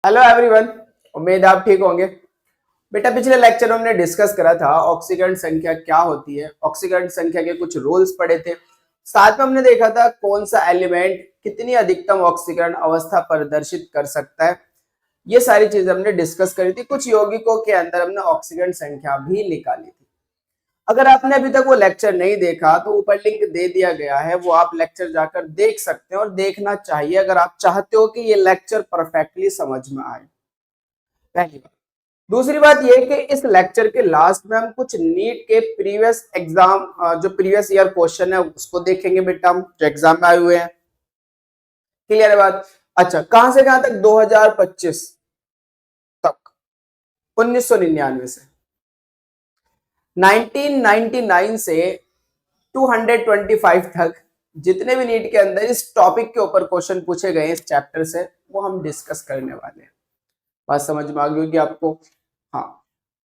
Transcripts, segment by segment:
Hello everyone, उम्मीद आप ठीक होंगे। बेटा पिछले लेक्चर में हमने डिस्कस करा था ऑक्सीकरण संख्या क्या होती है, ऑक्सीकरण संख्या के कुछ रूल्स पढ़े थे। साथ में हमने देखा था कौन सा एलिमेंट कितनी अधिकतम ऑक्सीकरण अवस्था प्रदर्शित कर सकता है। ये सारी चीजें हमने डिस्कस करी थी। कुछ यौगिकों के अंदर हमने ऑक्सीकरण संख्या भी निकाली थी। अगर आपने अभी तक वो लेक्चर नहीं देखा तो ऊपर लिंक दे दिया गया है, वो आप लेक्चर जाकर देख सकते हैं और देखना चाहिए अगर आप चाहते हो कि ये लेक्चर परफेक्टली समझ में आए। पहली बात। दूसरी बात ये कि इस लेक्चर के लास्ट में हम कुछ नीट के प्रीवियस एग्जाम जो प्रीवियस ईयर क्वेश्चन है उसको देखेंगे बेटा, हम जो एग्जाम में आए हुए हैं। क्लियर है बात? अच्छा, कहां से कहां तक? 2025 तक, 1999 से 1999 से 225 तक जितने भी नीट के अंदर इस टॉपिक के ऊपर क्वेश्चन पूछे गए इस चैप्टर से, वो हम डिस्कस करने वाले हैं। बात समझ में आ गई होगी आपको? हाँ।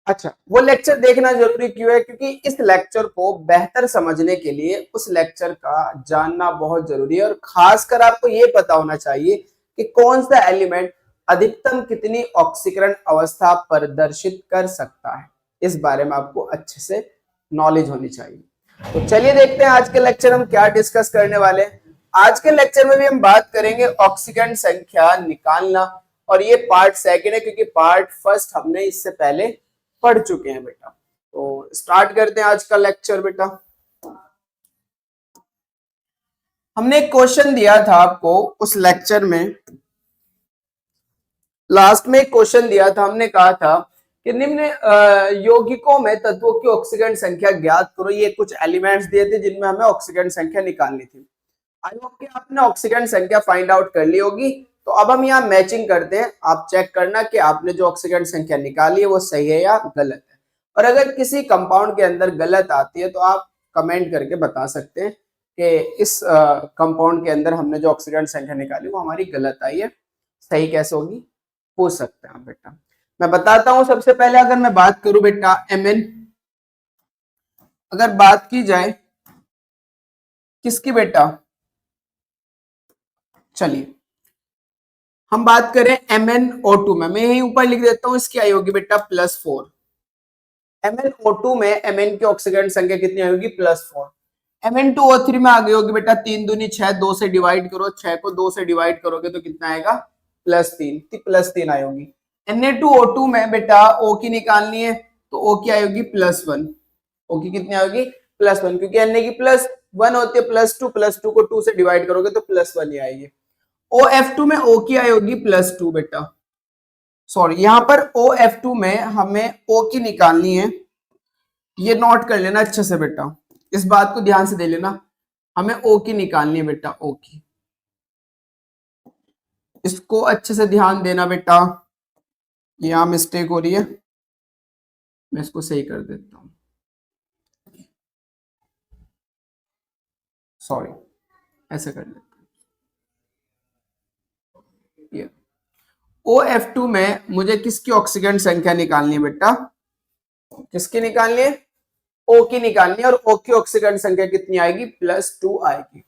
अच्छा, वो लेक्चर देखना जरूरी क्यों है? क्योंकि इस लेक्चर को बेहतर समझने के लिए उस लेक्चर का जानना बहुत जरूरी है, और खासकर आपको ये पता होना चाहिए कि कौन सा एलिमेंट अधिकतम कितनी ऑक्सीकरण अवस्था प्रदर्शित कर सकता है। इस बारे में आपको अच्छे से नॉलेज होनी चाहिए। तो चलिए देखते हैं आज के लेक्चर हम क्या डिस्कस करने वाले हैं। आज के लेक्चर में भी हम बात करेंगे ऑक्सीकरण संख्या निकालना, और ये पार्ट सेकंड है क्योंकि पार्ट फर्स्ट हमने इससे पहले पढ़ चुके हैं बेटा। तो स्टार्ट करते हैं आज का लेक्चर बेटा। हमने एक क्वेश्चन दिया था आपको उस लेक्चर में, लास्ट में एक क्वेश्चन दिया था। हमने कहा था कि निम्न यौगिकों में तत्वों की ऑक्सीकरण संख्या ज्ञात करो। ये कुछ एलिमेंट्स दिए थे जिनमें हमें ऑक्सीकरण संख्या निकालनी थी। आई होप कि आपने ऑक्सीकरण संख्या फाइंड आउट कर ली होगी। तो अब हम यहाँ मैचिंग करते हैं। आप चेक करना कि आपने जो ऑक्सीकरण संख्या निकाली है वो सही है या गलत है, और अगर किसी कंपाउंड के अंदर गलत आती है तो आप कमेंट करके बता सकते हैं कि इस कंपाउंड के अंदर हमने जो ऑक्सीकरण संख्या निकाली वो हमारी गलत आई है। सही कैसे होगी पूछ सकते हैं आप बेटा। मैं बताता हूं। सबसे पहले अगर मैं बात करूं बेटा Mn, अगर बात की जाए किसकी बेटा, चलिए हम बात करें MnO2 में। मैं यही ऊपर लिख देता हूं, इसकी आई होगी बेटा +4। MnO2 में Mn की ऑक्सीकरण संख्या कितनी आई होगी? +4। Mn2O3 में आ गई होगी बेटा 3 दूनी 6, 2 से डिवाइड करो, 6 को 2 से डिवाइड करोगे तो कितना आएगा? +3, +3 आई होगी। Na2O2 में बेटा O की निकालनी है तो O की आएगी +1। O की कितनी आएगी? +1, क्योंकि Na की +1 होती है, +2 को 2 से डिवाइड करोगे तो +1 ही आएगी। OF2 में O की आएगी +2 बेटा, सॉरी यहाँ पर OF2 में हमें O की निकालनी है। ये नोट कर लेना अच्छे से बेटा, इस बात को ध्यान से दे लेना। हमें O की निकालनी है बेटा, O की, इसको अच्छे से ध्यान देना बेटा। यहाँ मिस्टेक हो रही है, मैं इसको सही कर देता हूँ। सॉरी, ऐसे कर लेता हूँ। ये OF2 में मुझे किसकी ऑक्सीकरण संख्या निकालनी है बेटा? किसकी निकालनी है? O की निकालनी है, और O की ऑक्सीकरण संख्या कितनी आएगी? +2 आएगी।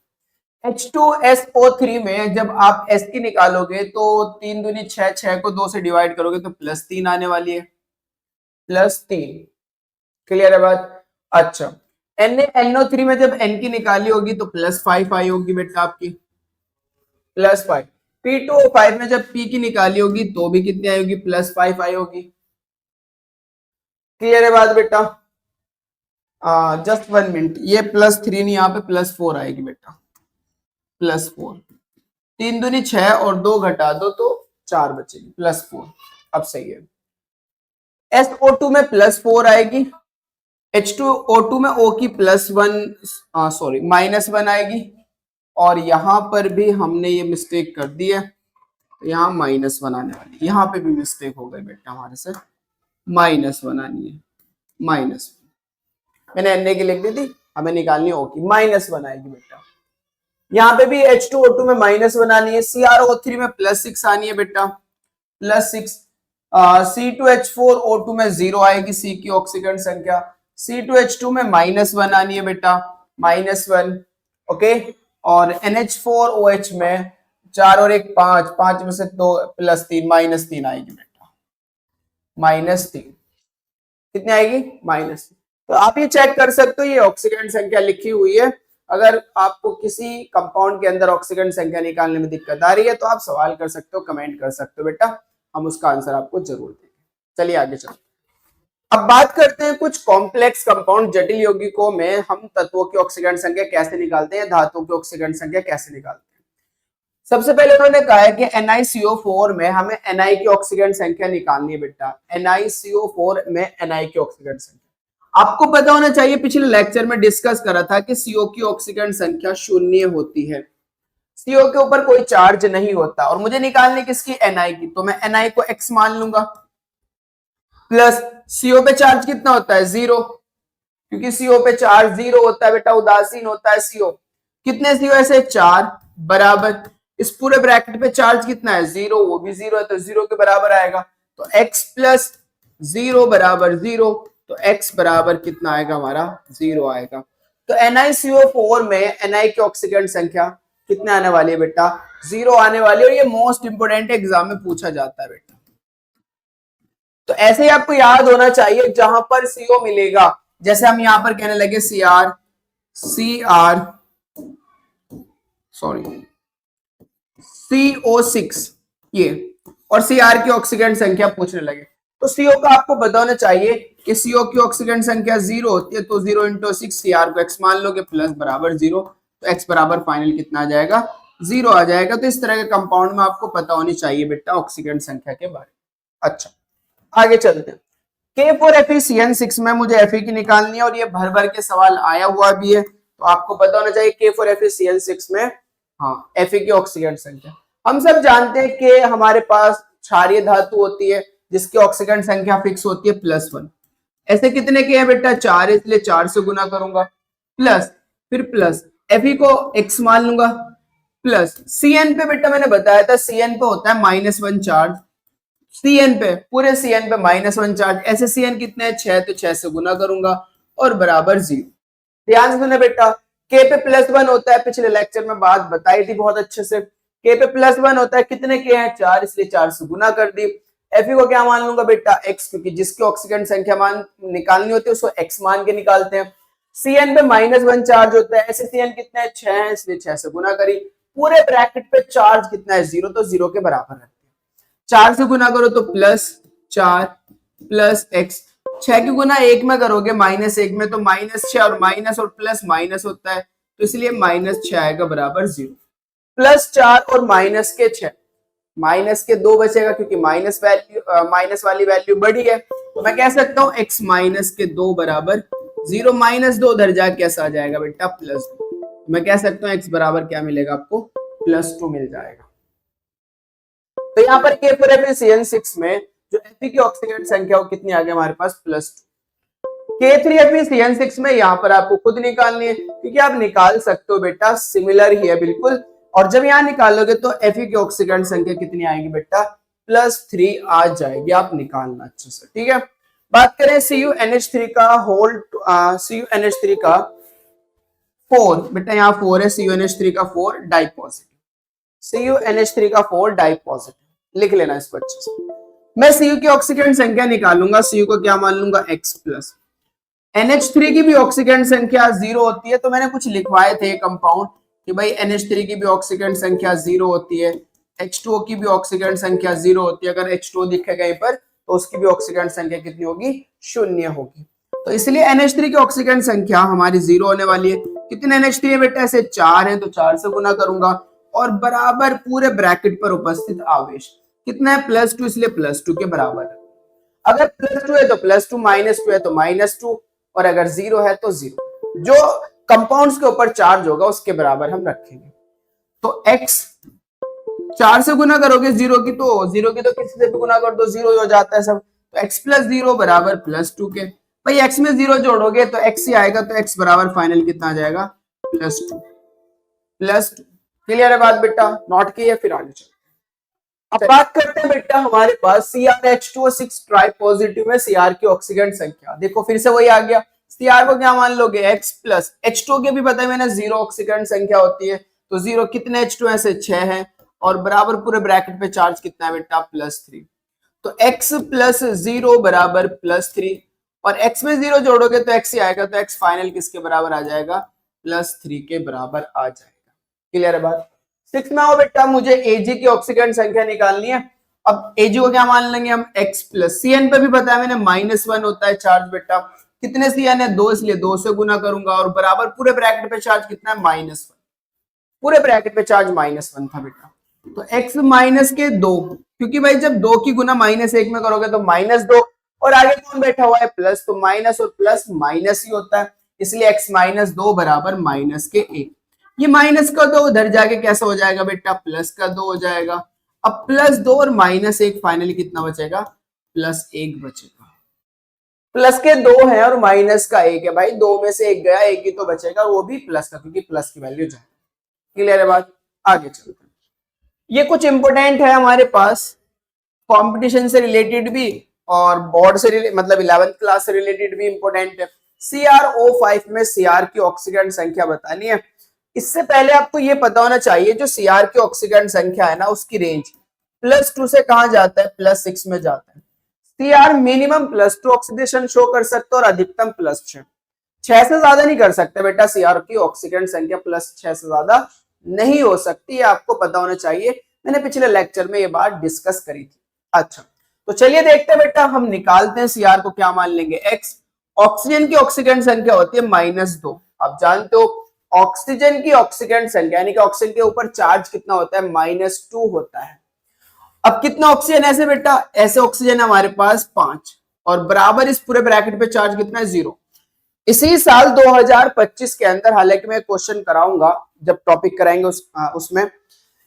H2SO3 में जब आप S की निकालोगे तो 3 दूनी 6, 6 को 2 से डिवाइड करोगे तो +3 आने वाली है, +3। क्लियर है बात? अच्छा, NaNO3 में जब N की निकाली होगी तो +5 आई होगी बेटा आपकी, +5। P2O5 में जब P की निकाली होगी तो भी कितनी आई होगी? +5 आई होगी। क्लियर है बात बेटा? जस्ट 1 मिनट, ये +3 नहीं, यहाँ पे +4 आएगी बेटा, +4। 3 दूनी 6 और 2 घटा दो तो 4 बचेगी, +4। अब सही है। SO2 में +4 आएगी, H2O2 में O की +1 सॉरी -1 आएगी, और यहां पर भी हमने ये मिस्टेक कर दी है तो यहाँ -1 आने वाली है। यहाँ पे भी मिस्टेक हो गई बेटा हमारे से, -1 आनी है, -1। मैंने Na की लिख दी थी, हमें निकालनी है O की, -1 आएगी बेटा। यहाँ पे भी H2O2 में -1 आनी है, CrO3 में +6 आनी है बेटा, +6। C2H4O2 में 0 आएगी, C की ऑक्सीकरण संख्या। C2H2 में -1 आनी है बेटा, -1। ओके, और NH4OH में 4 और 1 5, 5 में से 2 प्लस 3 -3 आएगी बेटा, -3 कितनी आएगी -3। तो आप ये चेक कर सकते हो, ये ऑक्सीडेंट संख्या लिखी हुई है। अगर आपको किसी कंपाउंड के अंदर ऑक्सीडेंट संख्या निकालने में दिक्कत आ रही है तो आप सवाल कर सकते हो, कमेंट कर सकते हो बेटा, हम उसका आंसर आपको जरूर देंगे। चलिए आगे चलते हैं। अब बात करते हैं कुछ कॉम्प्लेक्स कंपाउंड, जटिल यौगिकों में हम तत्वों की ऑक्सीडेंट संख्या कैसे निकालते हैं, धातुओं की ऑक्सीडेंट संख्या कैसे निकालते हैं। सबसे पहले उन्होंने कहा है कि NiCO4 में हमें Na की ऑक्सीडेंट संख्या निकालनी है बेटा। NiCO4 में Na की ऑक्सीडेंट संख्या आपको पता होना चाहिए, पिछले लेक्चर में डिस्कस करा था कि CO की ऑक्सीडेंट संख्या 0 होती है। CO के ऊपर कोई चार्ज नहीं होता और मुझे निकालनी किसकी, Na की, तो मैं Na को x मान लूंगा, प्लस CO पे चार्ज कितना होता है 0, क्योंकि CO पे चार्ज 0 होता है बेटा, उदासीन होता है CO। कितने CO ऐसे 4 बराबर, इस पूरे ब्रैकेट पे चार्ज कितना है 0, वो भी 0 है तो 0 के बराबर आएगा, तो x प्लस 0 बराबर 0, तो x बराबर कितना आएगा हमारा 0 आएगा। तो NiCO4 में Na की ऑक्सीडेंट संख्या कितने आने वाली है बेटा, 0 आने वाली है, और ये मोस्ट इंपोर्टेंट एग्जाम में पूछा जाता है बेटा। तो ऐसे ही आपको याद होना चाहिए, जहां पर CO मिलेगा, जैसे हम यहां पर कहने लगे CO6 ये, और Cr की ऑक्सीडेंट संख्या पूछने लगे, तो CO का आपको पता होना चाहिए कि CO की ऑक्सीडेंट संख्या 0 होती है, तो 0 × 6, Cr को x मान लोगे, प्लस बराबर 0, तो x बराबर फाइनल कितना आ जाएगा 0 आ जाएगा। तो इस तरह के कंपाउंड में आपको पता होनी चाहिए बेटा ऑक्सीडेंट संख्या के बारे में। अच्छा आगे चलते हैं। K4FeCN6 में मुझे Fe की निकालनी है और ये भर भर के सवाल आया हुआ भी है, तो आपको पता होना चाहिए K4FeCN6 में Fe की ऑक्सीडेंट संख्या। हम सब जानते हैं कि हमारे पास क्षारीय धातु होती है जिसकी ऑक्सीडेंट संख्या फिक्स होती है +1। ऐसे कितने के हैं बेटा 4, इसलिए 4 से गुना करूंगा, प्लस फिर प्लस Fe को x मान लूंगा, प्लस Cn पे बेटा मैंने बताया था Cn पे होता है -1 चार्ज, Cn पे पूरे Cn पे -1 चार्ज, ऐसे Cn कितने हैं 6, तो 6 से गुना करूंगा और बराबर 0। ध्यान से सुने बेटा, K पे +1 होता है, पिछले लेक्चर में बात बताई थी बहुत अच्छे से, K पे +1 होता है, कितने के हैं 4, इसलिए 4 से गुना कर दी। Fe को क्या मान लूंगा बेटा x, क्योंकि जिसकी ऑक्सीडेंट संख्या मान निकालनी होती है उसको x मान के निकालते हैं। Cn पे -1 चार्ज होता है, ऐसे Cn कितना है 6 है, इसलिए 6 से गुना करी, पूरे ब्रैकेट पे चार्ज कितना है 0, तो 0 के बराबर है। 4 से गुना करो तो +4 प्लस x, 6 की गुना 1 में करोगे -1 में, तो -6 और माइनस और प्लस माइनस होता है, तो इसलिए -6 आएगा बराबर 0। +4 और माइनस के 6, माइनस के 2 बचेगा क्योंकि माइनस वाली वैल्यू बड़ी है, तो मैं कह सकता हूं x माइनस के 2 बराबर 0, -2 उधर जाके कैसा आ जाएगा बेटा +2, मैं कह सकता हूं x बराबर क्या मिलेगा आपको +2 मिल जाएगा। तो यहाँ पर K4FeCN6 में जो Fe की ऑक्सीडेंट संख्या वो कितनी आ गई हमारे पास +2। K3FeCN6 में यहाँ पर आपको खुद निकालनी है, क्योंकि आप निकाल सकते हो बेटा, सिमिलर ही है बिल्कुल, और जब यहाँ निकालोगे तो Fe की ऑक्सीडेंट संख्या कितनी आएगी बेटा +3 आ जाएगी, आप निकालना अच्छे से, ठीक है। बात करें CuNH3 का 4 बेटा, यहाँ 4 है, CuNH3 का 4 डाई पॉजिटिव, CuNH3 का 4 डाई पॉजिटिव, लिख लेना इसको अच्छे से। मैं Cu की ऑक्सीडेंट संख्या निकालूंगा, Cu को क्या मान लूंगा x प्लस, NH3 की भी ऑक्सीडेंट संख्या 0 होती है, तो मैंने कुछ लिखवाए थे कंपाउंड कि भाई NH3 की भी ऑक्सीडेंट संख्या 0 होती है, H2O की भी ऑक्सीडेंट संख्या 0 होती है, अगर H2O दिखे कहीं पर तो उसकी भी ऑक्सीडेंट संख्या कितनी होगी 0 होगी, तो इसलिए NH3 की ऑक्सीडेंट संख्या हमारी 0 होने वाली है। कितने NH3 है बेटा, ऐसे 4 है, तो 4 से गुना करूंगा और बराबर पूरे ब्रैकेट पर उपस्थित आवेश कितना है +2, इसलिए +2 के बराबर है। अगर +2 है तो +2, -2 है तो -2, और अगर 0 है तो 0, जो कंपाउंड्स के ऊपर चार्ज होगा उसके बराबर हम रखेंगे। तो x 4 से गुना करोगे 0 की, तो 0 की तो किसी से भी गुना कर दो 0 हो जाता है सब, तो x + 0 बराबर +2 के, भाई x में 0 जोड़ोगे तो x ही आएगा, तो x बराबर फाइनल कितना आ जाएगा +2। क्लियर है बात बेटा, नोट की है, फिर आगे चलते हैं। अब बात करते हैं बेटा, हमारे पास CrH2O6 ट्राई पॉजिटिव में Cr की ऑक्सीडेंट संख्या, देखो फिर से वही आ गया, Cr को क्या मान लोगे x प्लस, H2O के भी पता है मैंने 0 ऑक्सीडेंट संख्या होती है, तो 0 कितने H2 ऐसे 6 है, और बराबर पूरे ब्रैकेट पे चार्ज कितना है बेटा +3। तो x + 0 बराबर +3 और x में 0 जोड़ोगे तो x ही आएगा, तो x फाइनल किसके बराबर आ जाएगा +3 के बराबर आ जाएगा। क्लियर है बात। 6 में आओ बेटा, मुझे Ag की ऑक्सीकरण संख्या निकालनी है। अब Ag को क्या मान लेंगे हम x प्लस Cn पे भी पता है मैंने -1 होता है चार्ज बेटा, कितने Cn है 2, इसलिए 2 से गुना करूंगा और बराबर पूरे ब्रैकेट पे चार्ज कितना है -1, पूरे ब्रैकेट पे चार्ज -1 था बेटा। तो x माइनस के 2, क्योंकि भाई जब 2 की गुना -1 में करोगे तो -2 और आगे कौन बैठा हुआ है प्लस, तो माइनस और प्लस माइनस ही होता है, इसलिए x - 2 बराबर -1। ये माइनस का 2 उधर जाके कैसा हो जाएगा बेटा प्लस का 2 हो जाएगा। अब +2 और -1 फाइनली कितना बचेगा +1 बचेगा। प्लस के 2 है और माइनस का 1 है, भाई 2 में से 1 गया, 1 ही तो बचेगा, वो भी प्लस का, क्योंकि प्लस की वैल्यू जाए। क्लियर है बात, आगे चलते हैं। ये कुछ इंपोर्टेंट है हमारे पास, कंपटीशन से रिलेटेड भी और बोर्ड से मतलब 11th क्लास से रिलेटेड भी इंपोर्टेंट है। CrO5 में Cr की ऑक्सीकरण संख्या बतानी है। इससे पहले आपको ये पता होना चाहिए जो Cr की ऑक्सीकरण संख्या है ना, उसकी रेंज +2 से कहां जाता है +6 में जाता है। Cr मिनिमम +2 ऑक्सीडेशन शो कर सकते और अधिकतम +6, 6 से ज्यादा नहीं कर सकते बेटा। Cr की ऑक्सीकरण संख्या +6 से ज्यादा नहीं हो सकती, है आपको पता होना चाहिए, मैंने पिछले लेक्चर में ये बात डिस्कस करी थी। अच्छा, तो चलिए देखते हैं बेटा, हम निकालते हैं Cr को, क्या मान लेंगे x। ऑक्सीजन की ऑक्सीकरण संख्या होती है -2, आप जानते हो ऑक्सीजन की ऑक्सीकरण संख्या यानी कि ऑक्सीजन के ऊपर चार्ज कितना होता है -2 होता है। अब कितना ऑक्सीजन ऐसे बेटा, ऐसे ऑक्सीजन हमारे पास 5 और बराबर इस पूरे ब्रैकेट पे चार्ज कितना है 0। इसी साल 2025 के अंदर, हालांकि मैं क्वेश्चन कराऊंगा जब टॉपिक कराएंगे उसमें,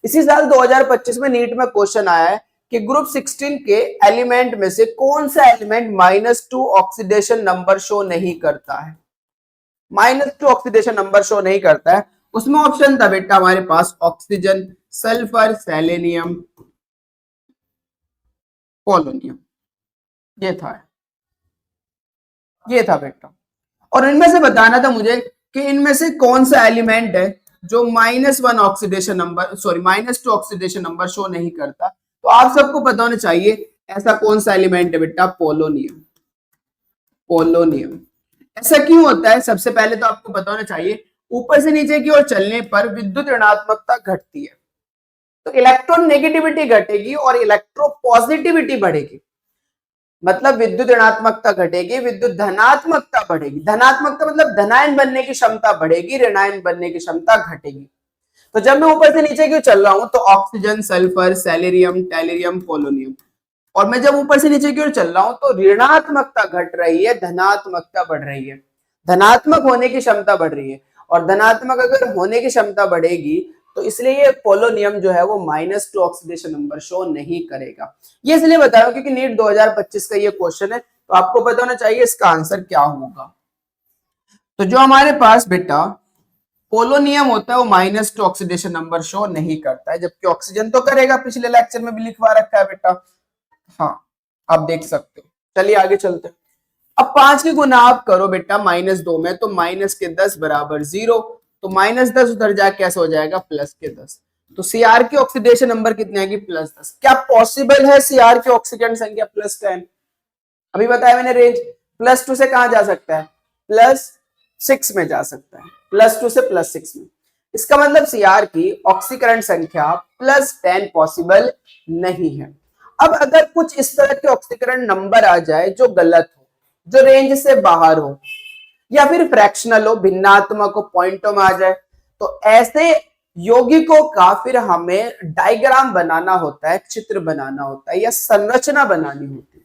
इसी साल 2025 में नीट में क्वेश्चन आया है कि ग्रुप 16 के एलिमेंट में से कौन सा एलिमेंट -2 ऑक्सीडेशन नंबर शो नहीं करता है, -2 ऑक्सीडेशन नंबर शो नहीं करता है। उसमें ऑप्शन था बेटा हमारे पास ऑक्सीजन, सल्फर, सेलेनियम, पोलोनियम, ये था बेटा। और इनमें से बताना था मुझे कि इनमें से कौन सा एलिमेंट है जो -2 ऑक्सीडेशन नंबर शो नहीं करता। तो आप सबको पता होना चाहिए ऐसा कौन सा एलिमेंट है बेटा, पोलोनियम। ऐसा क्यों होता है, सबसे पहले तो आपको पता होना चाहिए ऊपर से नीचे की ओर चलने पर विद्युत ऋणात्मकता घटती है, तो इलेक्ट्रॉन नेगेटिविटी घटेगी और इलेक्ट्रो पॉजिटिविटी बढ़ेगी। मतलब विद्युत ऋणात्मकता घटेगी, विद्युत धनात्मकता बढ़ेगी। धनात्मकता मतलब धनायन बनने की क्षमता बढ़ेगी, ऋणायन बनने की क्षमता घटेगी। तो जब मैं ऊपर से नीचे क्यों चल रहा हूं, तो ऑक्सीजन, सल्फर, सेलेरियम, टेलेरियम, पोलोनियम, और मैं जब ऊपर से नीचे की ओर चल रहा हूं तो ऋणात्मकता घट रही है, धनात्मकता बढ़ रही है। धनात्मक होने की क्षमता बढ़ रही है, और धनात्मक अगर होने की क्षमता बढ़ेगी तो इसलिए ये पोलोनियम जो है वो -2 ऑक्सीडेशन नंबर शो नहीं करेगा। ये इसलिए बता रहा हूं क्योंकि नीट 2025 का ये क्वेश्चन है, तो आपको पता होना चाहिए इसका आंसर क्या होगा। तो जो हमारे पास बेटा पोलोनियम होता है वो -2 ऑक्सीडेशन नंबर शो नहीं करता है, जबकि ऑक्सीजन तो करेगा, पिछले लेक्चर में भी लिखवा रखा है बेटा। हाँ, आप देख सकते हो। चलिए आगे चलते हैं। अब 5 की गुना आप करो बेटा -2 में, तो -10 बराबर 0, तो -10 उधर जाके कैसे हो जाएगा +10। तो Cr की ऑक्सीडेशन नंबर कितनी आएगी +10। क्या पॉसिबल है Cr की ऑक्सीजन संख्या +10? अभी बताया मैंने रेंज, +2 से कहां जा सकता है +6 में जा सकता है, +2 से +6 में। इसका मतलब Cr की ऑक्सीकरण संख्या +10 पॉसिबल नहीं है। अब अगर कुछ इस तरह के ऑक्सीकरण नंबर आ जाए जो गलत हो, जो रेंज से बाहर हो, या फिर फ्रैक्शनल हो, भिन्नात्मक हो, पॉइंटों में आ जाए, तो ऐसे यौगिकों का फिर हमें डायग्राम बनाना होता है, चित्र बनाना होता है, या संरचना बनानी होती है।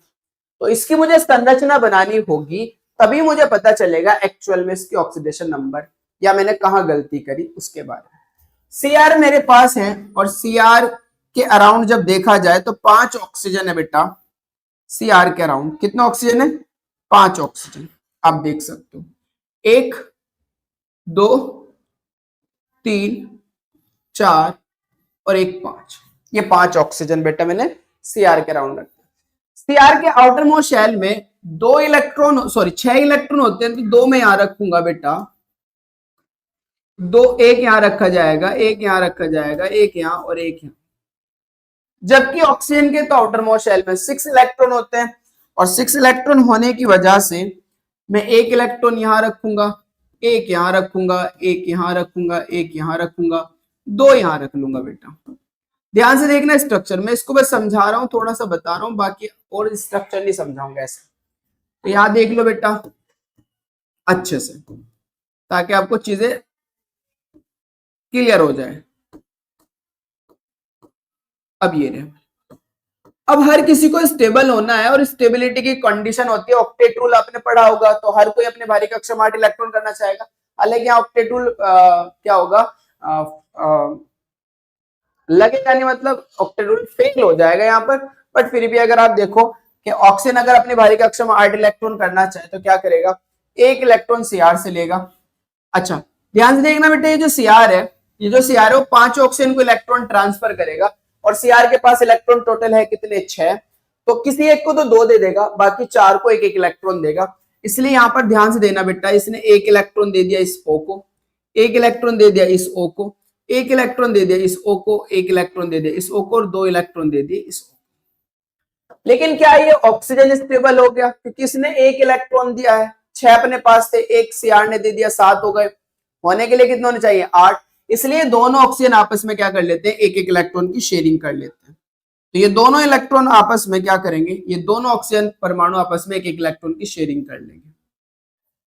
तो इसकी मुझे संरचना बनानी होगी, तभी मुझे पता चलेगा एक्चुअल में इसकी ऑक्सीडेशन नंबर या मैंने कहां गलती करी उसके बारे में। Cr मेरे पास है और Cr के अराउंड जब देखा जाए तो 5 ऑक्सीजन है बेटा। Cr के अराउंड कितना ऑक्सीजन है, 5 ऑक्सीजन। आप देख सकते हो 1 2 3 4 और 1 5, ये 5 ऑक्सीजन बेटा मैंने Cr के अराउंड रखा। Cr के आउटर मोस्ट शेल में 6 इलेक्ट्रॉन होते हैं, तो 2 में यहां रखूंगा बेटा, 2, एक यहां रखा जाएगा, एक यहां रखा जाएगा, एक यहां और एक यहां। जबकि ऑक्सीजन के तो आउटर मोस्ट शेल में 6 इलेक्ट्रॉन होते हैं, और 6 इलेक्ट्रॉन होने की वजह से मैं एक इलेक्ट्रॉन यहां रखूंगा, एक यहां रखूंगा, एक यहां रखूंगा, एक यहां रखूंगा, दो यहां रख लूंगा बेटा। ध्यान से देखना स्ट्रक्चर, मैं इसको बस समझा रहा हूं, थोड़ा सा बता रहा हूं, बाकी और स्ट्रक्चर नहीं समझाऊंगा ऐसे। तो यहां देख लो बेटा अच्छे से, ताकि आपको चीजें क्लियर हो जाए। अब ये रहे, अब हर किसी को स्टेबल होना है, और स्टेबिलिटी की कंडीशन होती है ऑक्टेट रूल, आपने पढ़ा होगा, तो हर कोई अपने भारी कक्षा में 8 इलेक्ट्रॉन करना चाहेगा। हालांकि यहाँ ऑक्टेट रूल क्या होगा, लगेगा नहीं, मतलब ऑक्टेट रूल फेल हो जाएगा यहाँ पर। बट फिर भी अगर आप देखो कि ऑक्सीजन अगर अपने भारी कक्षा में 8 इलेक्ट्रॉन करना चाहे तो क्या करेगा, एक इलेक्ट्रॉन सीआर से लेगा। अच्छा ध्यान से देखना बेटा, ये जो सीआर है, ये जो सीआर है वो 5 ऑक्सीजन को इलेक्ट्रॉन ट्रांसफर करेगा, और सीआर के पास इलेक्ट्रॉन टोटल है कितने, 6। तो किसी एक को तो 2 दे देगा, बाकी 4 को एक एक इलेक्ट्रॉन देगा। इसलिए यहां पर ध्यान से देना बेटा, इसने एक इलेक्ट्रॉन दे दिया इस ओ को, एक इलेक्ट्रॉन दे दिया इस ओ को, एक इलेक्ट्रॉन दे दिया इस ओ को, एक इलेक्ट्रॉन दे दिया इस ओ को, और 2 इलेक्ट्रॉन दे दिए इस ओ को। लेकिन क्या ये ऑक्सीजन स्टेबल हो गया, क्योंकि इसने एक इलेक्ट्रॉन दिया है, 6 अपने पास थे, एक सीआर ने दे दिया, 7 हो गए। होने के लिए कितने होने चाहिए, 8। इसलिए दोनों ऑक्सीजन आपस में क्या कर लेते हैं, एक एक इलेक्ट्रॉन की शेयरिंग कर लेते हैं। तो ये दोनों इलेक्ट्रॉन आपस में क्या करेंगे, ये दोनों ऑक्सीजन परमाणु आपस में एक एक इलेक्ट्रॉन की शेयरिंग कर लेंगे,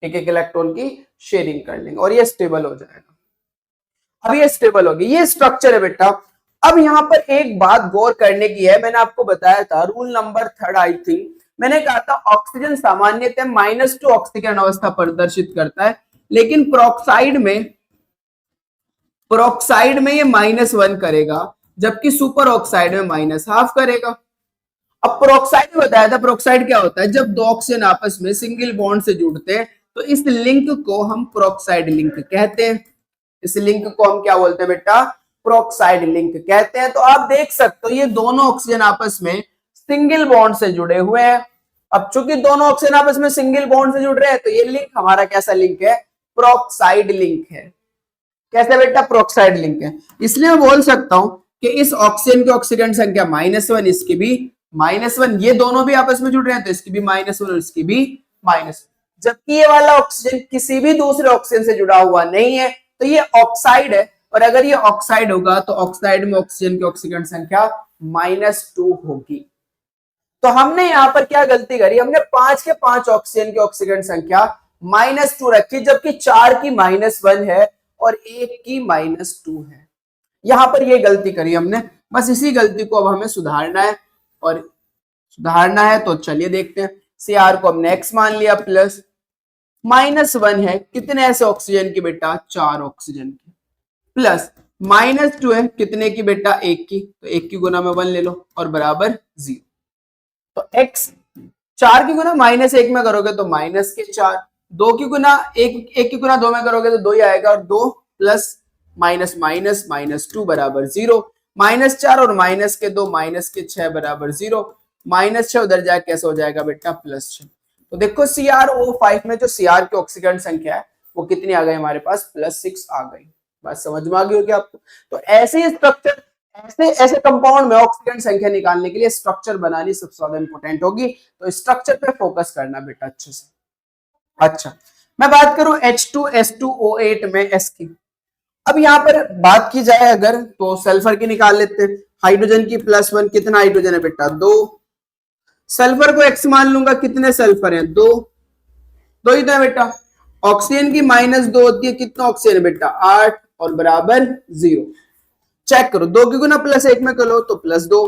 एक एक इलेक्ट्रॉन की शेयरिंग कर लेंगे, और ये स्टेबल हो जाएगा। अब ये स्टेबल होगी, ये स्ट्रक्चर है बेटा। अब यहां पर एक बात गौर करने की है, मैंने आपको बताया था रूल नंबर 3 आई थिंक, मैंने कहा था ऑक्सीजन सामान्यतः -2 ऑक्सीकरण अवस्था प्रदर्शित करता है, लेकिन प्रोक्साइड में ये -1 करेगा, जबकि सुपर ऑक्साइड में -12 करेगा। अब प्रोक्साइड में बताया था, प्रोक्साइड क्या होता है, जब दो ऑक्सीजन आपस में सिंगल बॉन्ड से जुड़ते हैं तो इस लिंक को हम प्रोक्साइड लिंक कहते हैं। इस लिंक को हम क्या बोलते हैं बेटा, प्रोक्साइड लिंक कहते हैं। तो आप देख सकते हो ये दोनों ऑक्सीजन आपस में सिंगल बॉन्ड से जुड़े हुए हैं। अब चूंकि दोनों ऑक्सीजन आपस में सिंगल बॉन्ड से जुड़ रहे हैं, तो ये लिंक हमारा कैसा लिंक है, प्रोक्साइड लिंक है। कैसे बेटा, प्रोक्साइड लिंक है। इसलिए मैं बोल सकता हूं कि इस ऑक्सीजन की ऑक्सीडेंट संख्या -1, इसकी भी -1, ये दोनों भी आपस में जुड़ रहे हैं तो इसकी भी -1 और इसकी भी -1, जबकि ये वाला ऑक्सीजन किसी भी दूसरे ऑक्सीजन से जुड़ा हुआ नहीं है, तो ये ऑक्साइड है। और अगर ये ऑक्साइड होगा तो ऑक्साइड में ऑक्सीजन की ऑक्सीडेंट संख्या -2 होगी। तो हमने यहां पर क्या गलती करी, हमने 5 के 5 ऑक्सीजन की ऑक्सीडेंट संख्या -2 रखी, जबकि 4 की -1 है और 1 की -2 है। यहां पर ये गलती करी हमने, बस इसी गलती को अब हमें सुधारना है। और सुधारना है तो चलिए देखते हैं। सीआर को हमने x मान लिया, प्लस -1 है कितने ऐसे ऑक्सीजन की बेटा, 4 ऑक्सीजन की, प्लस -2 है कितने की बेटा, 1 की, तो 1 की गुना में 1 ले लो और बराबर 0। तो x 4 की गुना -1 में करोगे तो -4, 2 की गुना 1 की गुना 2 में करोगे तो 2 ही आएगा, और 2 प्लस माइनस माइनस -2 बराबर 0, -4 और -2 -6 बराबर 0, -6 उधर जाए कैसे हो जाएगा बेटा, +6। तो देखो CrO5 में जो Cr की ऑक्सीकरण संख्या है वो कितनी आ गई हमारे पास, +6 आ गई। बात समझ में आ गई होगी आपको। तो ऐसे ही स्ट्रक्चर, ऐसे कंपाउंड में ऑक्सीकरण संख्या निकालने के लिए स्ट्रक्चर बनानी सबसे ज्यादा इंपॉर्टेंट होगी। तो स्ट्रक्चर पे फोकस करना बेटा अच्छे से। अच्छा मैं बात करूं H2S2O8 में S की। अब यहां पर बात की जाए अगर तो सल्फर की निकाल लेते हैं। हाइड्रोजन की +1, कितना हाइड्रोजन है बेटा, 2। सल्फर को x मान लूंगा, कितने सल्फर हैं, 2 ही तो है बेटा। ऑक्सीजन की -2 होती है, कितना ऑक्सीजन है बेटा, 8 और बराबर 0। चेक करो, 2 की गुना +1 में करो तो +2,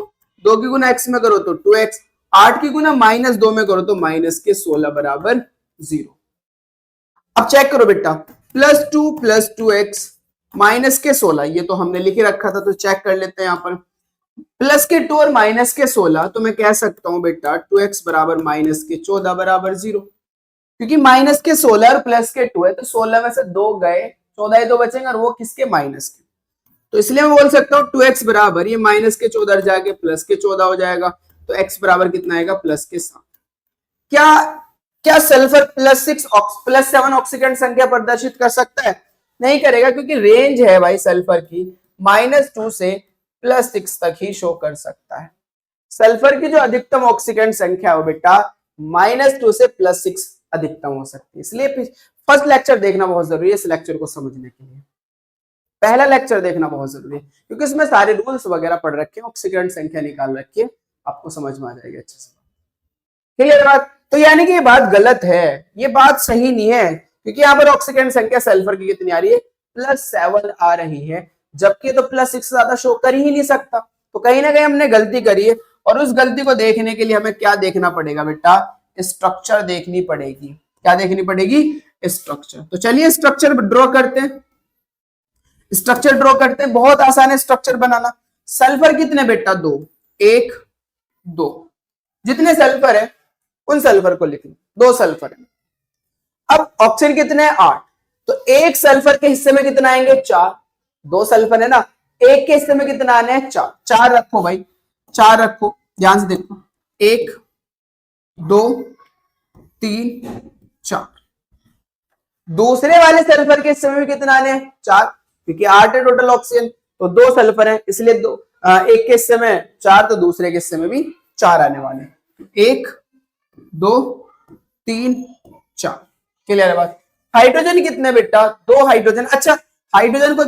2 की गुना x में करो तो 2x, 8 की गुना -2 में करो तो -16 बराबर 0। अब चेक करो बेटा, +2 + 2x -16, ये तो हमने लिख रखा था तो चेक कर लेते हैं यहाँ पर। +2 और -16, तो मैं कह सकता हूं बेटा 2x बराबर -14 बराबर 0, क्योंकि -16 और +2 है तो 16 में से 2 गए, 14 ही तो बचेंगे, और वो किसके, माइनस के। तो इसलिए मैं बोल सकता हूँ 2x बराबर ये -14 जाके +14 हो जाएगा, तो x बराबर कितना आएगा, +7। क्या सल्फर +7 ऑक्सीकरण संख्या प्रदर्शित कर सकता है, नहीं करेगा, क्योंकि रेंज है भाई सल्फर की -2 से +6 तक ही शो कर सकता है। सल्फर की जो अधिकतम ऑक्सीकरण संख्या है वो बेटा -2 से +6 अधिकतम हो सकती है। इसलिए फर्स्ट लेक्चर देखना बहुत जरूरी है इस लेक्चर को समझने के लिए। पहला लेक्चर देखना बहुत जरूरी है क्योंकि इसमें सारे रूल्स वगैरह पढ़ रखे हैं, ऑक्सीकरण संख्या निकाल रखी है, आपको समझ में आ जाएगी अच्छे से। क्लियर बात? तो यानी कि ये बात गलत है, ये बात सही नहीं है, क्योंकि यहाँ पर ऑक्सीकरण संख्या सल्फर की कितनी आ रही है, +7 आ रही है, जबकि तो +6 से ज्यादा शो कर ही नहीं सकता। तो कहीं ना कहीं हमने गलती करी है, और उस गलती को देखने के लिए हमें क्या देखना पड़ेगा बेटा, स्ट्रक्चर देखनी पड़ेगी। क्या देखनी पड़ेगी? स्ट्रक्चर। तो चलिए स्ट्रक्चर ड्रॉ करते हैं। स्ट्रक्चर ड्रॉ करते हैं, बहुत आसान है स्ट्रक्चर बनाना। सल्फर कितने बेटा? 2, 1, 2। जितने सल्फर है उन सल्फर को लिख लो, 2 सल्फर है। अब ऑक्सीजन कितने हैं? 8। तो एक सल्फर के हिस्से में कितना आएंगे? 4। 2 सल्फर है ना, एक के हिस्से में कितना आने हैं? 4। 4 रखो भाई, 4 रखो, ध्यान से देखो, 1, 2, 3, 4। दूसरे वाले सल्फर के हिस्से में भी कितना आने हैं? 4, क्योंकि 8 है टोटल ऑक्सीजन, तो 2 सल्फर है, इसलिए एक के हिस्से में 4, तो दूसरे के हिस्से में भी 4 आने वाले। 1, 2, 3, 4। क्लियर है बात? हाइड्रोजन कितने बेटा? 2 हाइड्रोजन। अच्छा, हाइड्रोजन को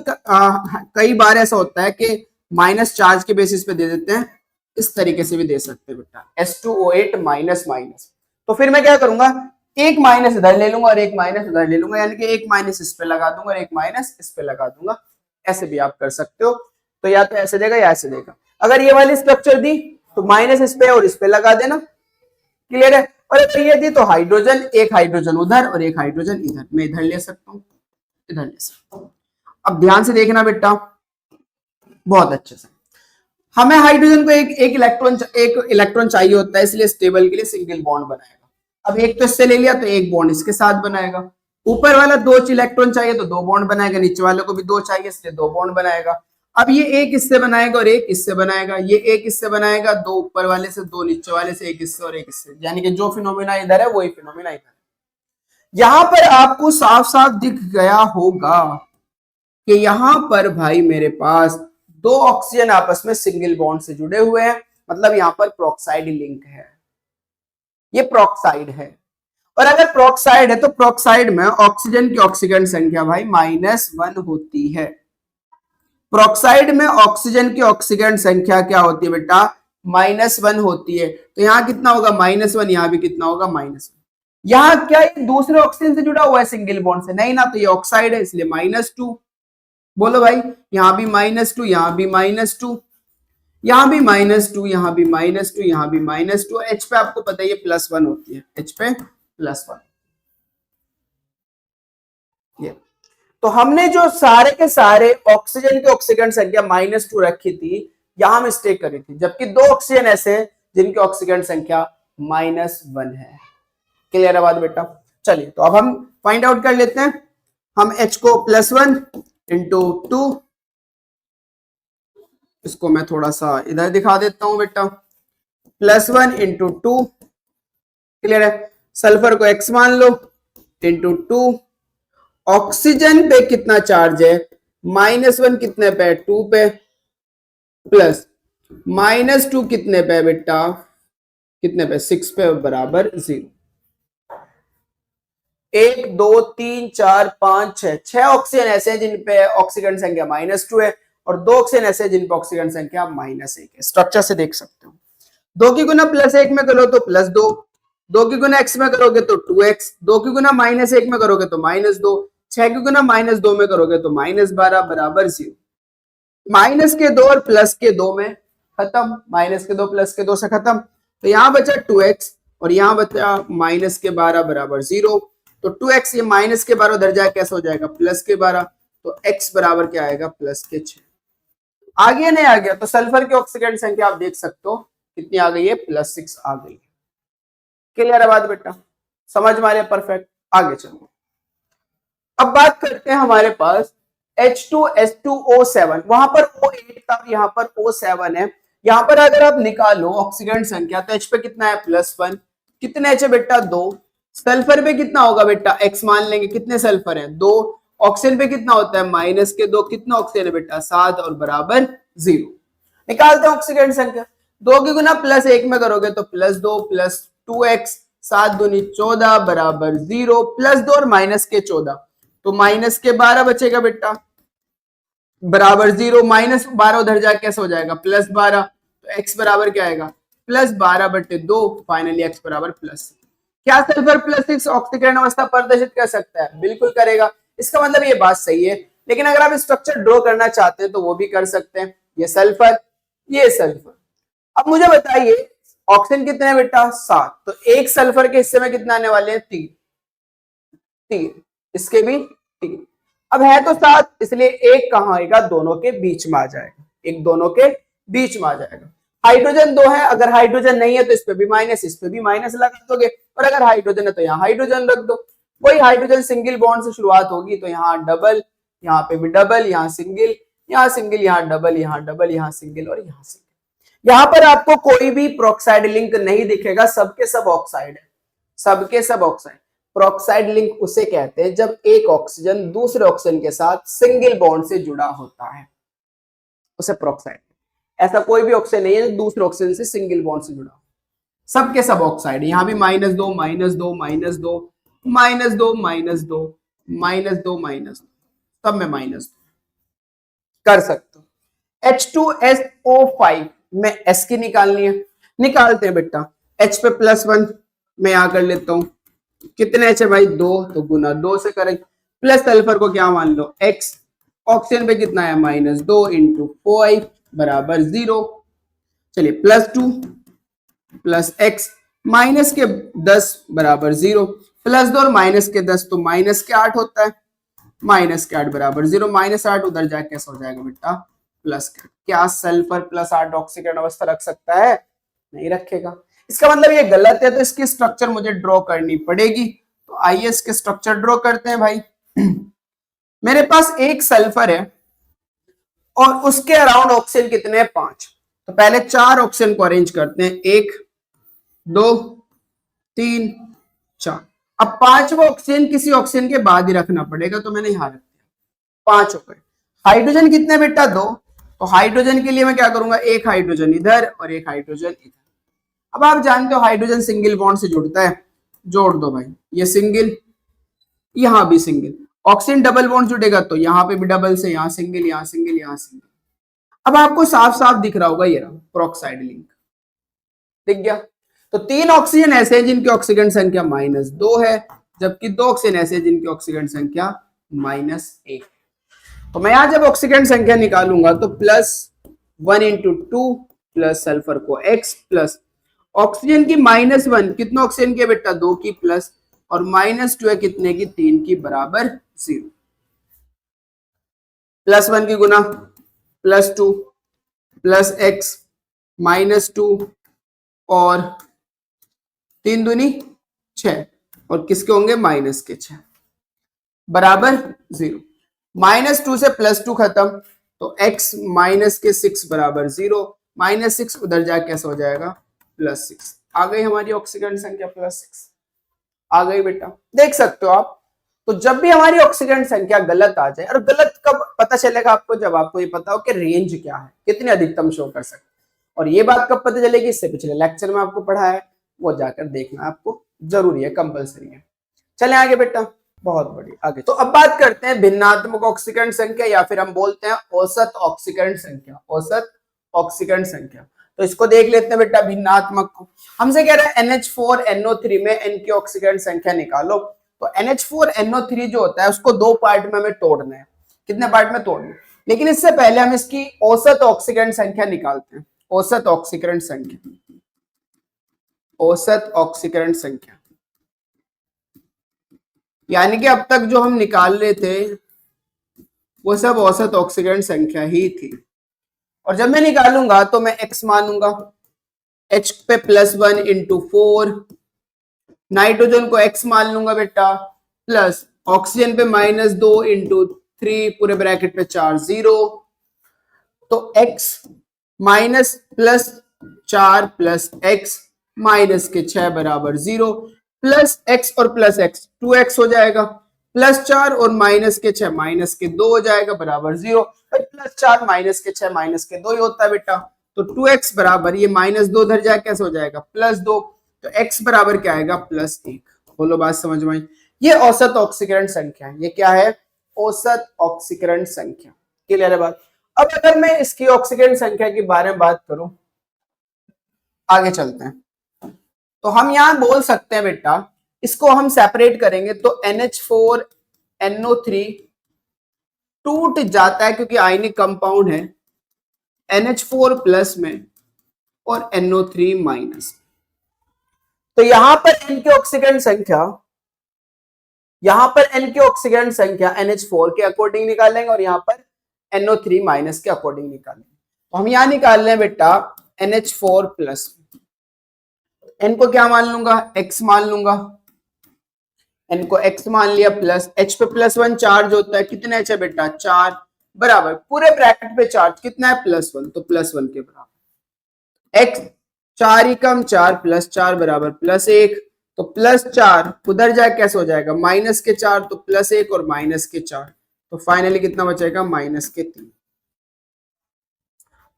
कई बार ऐसा होता है कि माइनस चार्ज के बेसिस पे दे देते हैं, इस तरीके से भी दे सकते हैं बेटा, H2O8 माइनस माइनस। तो फिर मैं क्या करूंगा, एक माइनस इधर ले लूंगा और एक माइनस उधर ले लूंगा, यानी कि एक माइनस इस पे लगा दूंगा और एक माइनस इस पे लगा दूंगा। ऐसे भी आप कर सकते हो। तो या तो ऐसे देगा या ऐसे देगा। अगर ये वाली स्ट्रक्चर दी तो माइनस इस पे और इस पे लगा देना। क्लियर है? और अगर ये दी तो हाइड्रोजन, एक हाइड्रोजन उधर और एक हाइड्रोजन इधर, मैं इधर ले सकता हूँ, इधर ले सकता हूँ। अब ध्यान से देखना बेटा, बहुत अच्छे से। हमें हाइड्रोजन को एक इलेक्ट्रॉन चाहिए होता है, इसलिए स्टेबल के लिए सिंगल बॉन्ड बनाएगा। अब एक तो इससे ले लिया तो एक बॉन्ड इसके साथ बनाएगा। ऊपर वाला 2 इलेक्ट्रॉन चाहिए तो 2 बॉन्ड बनाएगा, नीचे वाले को भी 2 चाहिए इसलिए 2 बॉन्ड बनाएगा। अब ये एक इससे बनाएगा और एक इससे बनाएगा, ये एक इससे बनाएगा, 2 ऊपर वाले से, 2 नीचे वाले से, एक इससे और एक इससे, यानी कि जो फिनोमिना इधर है वही फिनोमिना इधर है। यहां पर आपको साफ साफ दिख गया होगा कि यहां पर भाई मेरे पास 2 ऑक्सीजन आपस में सिंगल बॉन्ड से जुड़े हुए हैं, मतलब यहां पर प्रोक्साइड लिंक है, ये प्रोक्साइड है। और अगर प्रोक्साइड है तो प्रोक्साइड में ऑक्सीजन की ऑक्सीकरण संख्या भाई -1 होती है। प्रोक्साइड में ऑक्सीजन की ऑक्सीकरण संख्या क्या होती है बेटा? -1 होती है। तो यहां कितना होगा? -1। यहां भी कितना होगा? -1। यहां क्या ये दूसरे ऑक्सीजन से जुड़ा हुआ है सिंगल बॉन्ड से? नहीं ना, तो ये ऑक्साइड है इसलिए -2। बोलो भाई, यहां भी -2, यहां भी -2, यहां भी -2, यहां भी -2, यहां भी -2। H पे आपको पता है ये +1 होती है, H पे +1। ये तो हमने जो सारे के सारे ऑक्सीजन की ऑक्सीकरण संख्या -2 रखी थी, यहां मिस्टेक करी थी, जबकि 2 ऑक्सीजन ऐसे जिनकी ऑक्सीकरण संख्या -1 है। क्लियर है बात बेटा? चलिए तो अब हम फाइंड आउट कर लेते हैं। हम H को +1 × 2, इसको मैं थोड़ा सा इधर दिखा देता हूं बेटा, +1 × 2। क्लियर है? सल्फर को X मान लो, × 2। ऑक्सीजन पे कितना चार्ज है? -1 कितने पे? 2 पे, प्लस -2 कितने पे बेटा? कितने पे? 6 पे, बराबर 0। 1, 2, 3, 4, 5, 6, 6 ऑक्सीजन ऐसे हैं जिन पे ऑक्सीकरण संख्या -2 है, और 2 ऑक्सीजन ऐसे हैं जिन पे ऑक्सीकरण संख्या -1 है। स्ट्रक्चर से देख सकते हो। 2 की गुना +1 में करो तो +2, 2 की गुना x में करोगे तो 2x, 2 की गुना -1 में करोगे तो -2, 6 की गुना -2 में करोगे तो -12, बराबर 0। माइनस के 2 और प्लस के 2 में खत्म, माइनस के 2 प्लस के 2 से खत्म। तो यहां बचा 2x और यहां बचा -12 बराबर 0। तो 2x ये -12 उधर जाए कैसे हो जाएगा? +12। तो x बराबर क्या आएगा? +6। आ गया नहीं आ गया? तो सल्फर की ऑक्सीकरण संख्या आप देख सकते हो कितनी आ गई है? +6 आ गई। क्लियर है बात बेटा? समझ में आ रही है? परफेक्ट। आगे चलो, अब बात करते हैं हमारे पास H2SO7, वहां पर O8 था, यहां पर O7 है। यहां पर अगर आप निकालो ऑक्सीकरण संख्या तो H पे कितना है? +1। कितने H है बेटा? 2। सल्फर पे कितना होगा बेटा? X मान लेंगे। कितने सल्फर है? 2। ऑक्सीजन पे कितना होता है? -2। कितना ऑक्सीजन है बेटा? 7 और बराबर 0। निकालते हैं ऑक्सीकरण संख्या। 2 की गुना प्लस 1 में करोगे तो +2 प्लस 2x 7 दूनी 14 बराबर 0 +2 और माइनस के 14 तो माइनस के 12 बचेगा बेटा बराबर 0 -12 उधर जाके कैसे हो जाएगा +12 तो x बराबर क्या आएगा +12/2 फाइनली x बराबर +6। क्या सल्फर +6 ऑक्सीकरण अवस्था प्रदर्शित कर सकता है? बिल्कुल करेगा। इसका मतलब ये बात सही है, लेकिन अगर आप स्ट्रक्चर ड्रॉ करना चाहते हैं तो वो भी कर सकते हैं। ये सल्फर, ये सल्फर। अब मुझे बताइए ऑक्सीजन कितने हैं बेटा 7, तो एक सल्फर के हिस्से में कितना आने वाले हैं 3, इसके भी 3। अब है तो 7, इसलिए एक कहां आएगा दोनों के बीच में आ जाएगा, एक दोनों के बीच में आ जाएगा। हाइड्रोजन 2 है, अगर हाइड्रोजन नहीं है तो इस पे भी माइनस, इस पे भी माइनस लगा दोगे, और अगर हाइड्रोजन है तो यहाँ हाइड्रोजन रख दो। वही हाइड्रोजन सिंगल बॉन्ड से शुरुआत होगी तो यहाँ डबल, यहाँ पे भी डबल, यहाँ सिंगल, यहाँ सिंगल, यहाँ डबल, यहाँ डबल, यहाँ सिंगल और यहाँ सिंगल। यहाँ पर आपको कोई भी प्रोक्साइड लिंक नहीं दिखेगा, सबके सब ऑक्साइड है, सबके सब ऑक्साइड। प्रोक्साइड लिंक उसे कहते हैं जब एक ऑक्सीजन दूसरे ऑक्सीजन के साथ सिंगल बॉन्ड से जुड़ा होता है, उसे प्रोक्साइड। ऐसा कोई भी ऑक्सीजन नहीं है जो दूसरे ऑक्सीजन से सिंगल बॉन्ड से जुड़ा हो, सबके सब ऑक्साइड है। यहाँ भी -2 -2 -2 -2 -2 -2 -2 सब में -2 कर सकते हो। H2SO5 में S की निकालनी है, निकालते हैं बेटा। H पे +1 मैं यहां कर लेता हूं, कितने H है भाई 2, तो गुना 2 से करें। प्लस सल्फर को क्या मान लो X, ऑक्सीजन पे कितना है -2 × 5 बराबर 0। चलिए +2 प्लस x माइनस के 10 बराबर 0, +2 और माइनस के 10 तो माइनस के 8 होता है, माइनस के 8 बराबर 0, -8 उधर जाके कैसे हो जाएगा बेटा +8। क्या सल्फर +8 ऑक्सीकरण अवस्था रख सकता है? नहीं रखेगा। इसका मतलब ये गलत है, तो इसकी स्ट्रक्चर मुझे ड्रॉ करनी पड़ेगी। तो आइए इसके स्ट्रक्चर ड्रॉ करते हैं भाई। मेरे पास एक सल्फर है और उसके अराउंड ऑक्सीजन कितने हैं 5, तो पहले 4 ऑक्सीजन को अरेंज करते हैं, 1 2 3 4। अब 5वां ऑक्सीजन किसी ऑक्सीजन के बाद ही रखना पड़ेगा, तो मैंने यहां रख दिया 5 हो गए। हाइड्रोजन कितने बेटा 2, तो हाइड्रोजन के लिए मैं क्या करूंगा, एक हाइड्रोजन इधर और एक हाइड्रोजन इधर। अब आप जानते हो हाइड्रोजन सिंगल बॉन्ड से जुड़ता है, जोड़ दो भाई, ये सिंगल, यहां भी सिंगल। ऑक्सीजन डबल बॉन्ड जुड़ेगा तो यहाँ पे भी डबल से, यहाँ सिंगल, यहाँ सिंगल, यहाँ सिंगल। अब आपको साफ साफ दिख रहा होगा ये रहा प्रोक्साइड लिंक, दिख गया। तो 3 ऑक्सीजन ऐसे हैं जिनकी ऑक्सीजन संख्या -2 है, जबकि 2 ऑक्सीजन ऐसे हैं जिनकी ऑक्सीजन संख्या -1। तो मैं यहां जब ऑक्सीजन संख्या निकालूंगा तो +1 × 2 प्लस सल्फर को x प्लस ऑक्सीजन की -1 कितने ऑक्सीजन के बेटा 2 की प्लस, और -2 है कितने की 3 की बराबर 0। +1 की गुना +2 प्लस x -2 और 3 दूनी 6 और किसके होंगे माइनस के 6 बराबर 0। -2 से +2 खत्म तो x माइनस के 6 बराबर 0, -6 उधर जाके कैसे हो जाएगा +6। आ गई हमारी ऑक्सीकरण संख्या +6 आ गई बेटा, देख सकते हो आप। तो जब भी हमारी ऑक्सीकरण संख्या गलत आ जाए, और गलत कब पता चलेगा आपको, जब आपको ये पता हो कि रेंज क्या है, कितने अधिकतम शो कर सकते, और ये बात कब पता चलेगी, इससे पिछले लेक्चर में आपको पढ़ा है, वो जाकर देखना आपको जरूरी है, कंपलसरी है। चले आगे बेटा, बहुत बढ़िया आगे। तो अब बात करते हैं भिन्नात्मक ऑक्सीकरण संख्या, या फिर हम बोलते हैं औसत ऑक्सीकरण संख्या, औसत ऑक्सीकरण संख्या। तो इसको देख लेते हैं बेटा भिन्नात्मक को। हमसे कह रहा है NH4NO3 में n की ऑक्सीकरण संख्या निकालो। तो NH4NO3 जो होता है उसको 2 पार्ट में हमें तोड़ना है। कितने पार्ट में तोड़ना है, लेकिन इससे पहले हम इसकी औसत ऑक्सीकरण संख्या निकालते हैं। औसत ऑक्सीकरण संख्या, औसत ऑक्सीकरण संख्या, यानी कि अब तक जो हम निकाल रहे थे वो सब औसत ऑक्सीकरण संख्या ही थी। और जब मैं निकालूंगा तो मैं x मानूंगा, H पे +1 × 4, नाइट्रोजन को x मान लूंगा बेटा, प्लस ऑक्सीजन पे -2 × 3 पूरे ब्रैकेट पे 4 0, तो x -+4 प्लस x माइनस के 6 बराबर 0, प्लस x और प्लस x 2x हो जाएगा, +4 और माइनस के 6 माइनस के 2 हो जाएगा बराबर 0। +4 माइनस के 6 माइनस के 2 ही होता है बेटा, तो 2x बराबर ये -2 उधर जाए कैसे हो जाएगा +2, तो x बराबर क्या आएगा +1। बोलो बात समझ में आई? ये औसत ऑक्सीकरण संख्या है। ये क्या है? औसत ऑक्सीकरण संख्या। क्लियर है बात? अब अगर मैं इसकी ऑक्सीकरण संख्या के बारे में बात करूं, आगे चलते हैं, तो हम यहां बोल सकते हैं बेटा, इसको हम सेपरेट करेंगे तो NH4NO3 टूट जाता है क्योंकि आयनिक कंपाउंड है NH4 प्लस में और NO3 माइनस। तो यहां पर N की ऑक्सीकरण संख्या, यहां पर N की ऑक्सीकरण संख्या NH4 के अकॉर्डिंग निकालेंगे और यहां पर NO3 माइनस के अकॉर्डिंग निकालेंगे। तो हम यहां निकाल रहे हैं बेटा NH4 प्लस, N को क्या मान लूंगा? X मान लूंगा। N को X मान लिया प्लस, H पे +1 चार्ज होता है, कितना H है बेटा? 4 बराबर पूरे ब्रैकेट पे चार्ज कितना है? +1, तो +1 के बराबर X 4 ही कम 4 प्लस 4 बराबर +1, तो +4 उधर जाए कैसे हो जाएगा? -4, तो +1 और -4, तो फाइनली कितना बचेगा? -3।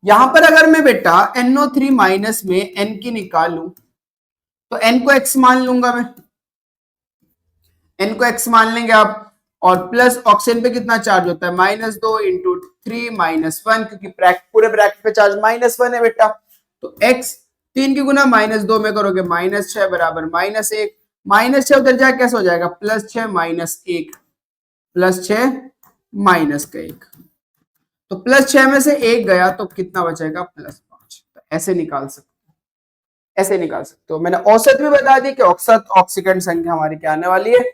यहां पर अगर मैं बेटा NO3 माइनस में N की निकालूं तो N को X मान लूंगा मैं, N को X मान लेंगे आप, और प्लस ऑक्सीजन पे कितना चार्ज होता है? -2 इंटू 3 -1, क्योंकि पूरे ब्रैकेट पे चार्ज -1 है बेटा, तो X 3 की गुना -2 में करोगे -6 बराबर -1, -6 उधर जाए कैसे हो जाएगा? +6 -1, +6 -1, तो +6 में से 1 गया तो कितना बचेगा? +5। तो ऐसे निकाल सकते हो, ऐसे निकाल सकते हो। मैंने औसत भी बता दी कि औसत ऑक्सीकरण संख्या हमारी क्या आने वाली है?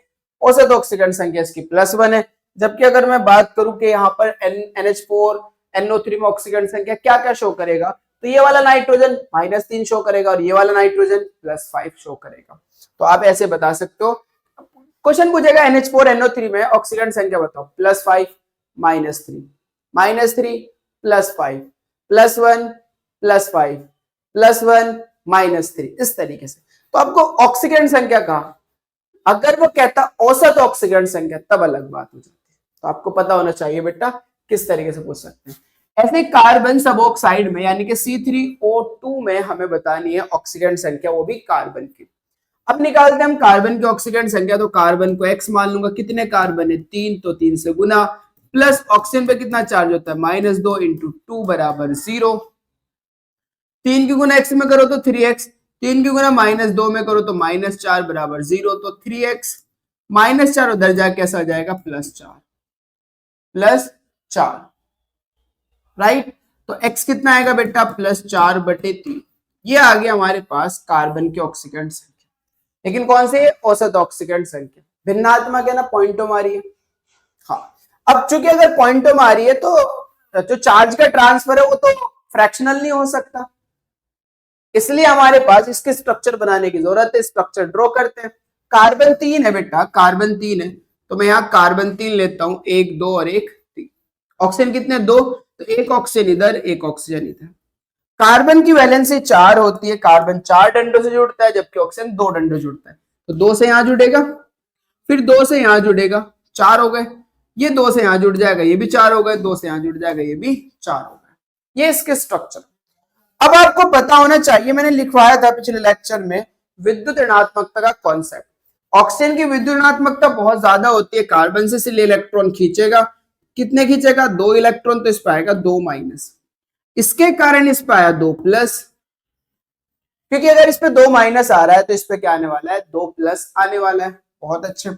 औसत ऑक्सीकरण संख्या इसकी +1 है। जबकि अगर मैं बात करूं कि यहाँ पर NH4 NO3 में ऑक्सीकरण संख्या क्या क्या शो करेगा, तो ये वाला नाइट्रोजन -3 शो करेगा और ये वाला नाइट्रोजन +5 शो करेगा। तो आप ऐसे बता सकते हो। क्वेश्चन पूछेगा NH4 NO3 में ऑक्सीकरण संख्या बताओ, +5 -3 -3 +5 +1 +5 +1 -3, इस तरीके से। तो आपको ऑक्सीकरण संख्या कहा, अगर वो कहता औसत ऑक्सीकरण संख्या तब अलग बात हो जाती है। तो आपको पता होना चाहिए बेटा किस तरीके से पूछ सकते हैं। ऐसे कार्बन सब ऑक्साइड में यानी कि C3O2 में हमें बतानी है ऑक्सीकरण संख्या, वो भी कार्बन की। अब निकालते हैं हम कार्बन की ऑक्सीकरण संख्या, तो कार्बन को X मान लूंगा, कितने कार्बन है? 3, तो 3 से गुना, प्लस ऑक्सीजन पे कितना चार्ज होता है? -2 इंटू 2 बराबर 0, 3 की गुना X में करो तो 3x, 3 की गुना -2 में करो तो -4 बराबर 0, तो 3x -4 उधर जाके कैसा आ जाएगा? +4 राइट। तो x कितना आएगा बेटा? +4/3। ये आ गया हमारे पास कार्बन की ऑक्सीकरण संख्या। लेकिन कौन से? औसत ऑक्सीकरण संख्या। भिन्नात्मक है ना, पॉइंटों मारी है। हाँ, अब चूंकि अगर पॉइंटों मारी है तो जो चार्ज का ट्रांसफर है वो तो फ्रैक्शनल नहीं हो सकता, इसलिए हमारे पास इसके स्ट्रक्चर बनाने की जरूरत है। स्ट्रक्चर ड्रॉ करते हैं। कार्बन 3 है बेटा, कार्बन 3 है, तो मैं यहाँ कार्बन 3 लेता हूं, 1 2 और 1 3। ऑक्सीजन कितने? 2, तो 1 ऑक्सीजन इधर 1 ऑक्सीजन इधर। कार्बन की वैलेंसी 4 होती है, कार्बन 4 डंडों से जुड़ता है जबकि ऑक्सीजन 2 डंडों जुड़ता है, तो 2 से यहां जुड़ेगा, फिर 2 से यहां जुड़ेगा, 4 हो गए, ये 2 से यहां जुड़ जाएगा, ये भी 4 हो गए, 2 से यहां जुड़ जाएगा, ये भी 4 हो गए। ये इसके स्ट्रक्चर। अब आपको पता होना चाहिए, मैंने लिखवाया था पिछले लेक्चर में विद्युत ऋणात्मकता का कॉन्सेप्ट। ऑक्सीजन की विद्युत ऋणात्मकता बहुत ज्यादा होती है, कार्बन से इसलिए इलेक्ट्रॉन खींचेगा, कितने खींचेगा? 2 इलेक्ट्रॉन, तो इस पर आएगा 2 माइनस, इसके कारण इस पर आया 2 प्लस, क्योंकि अगर इस पे 2 माइनस आ रहा है तो इस पे क्या आने वाला है? 2 प्लस आने वाला है। बहुत अच्छे।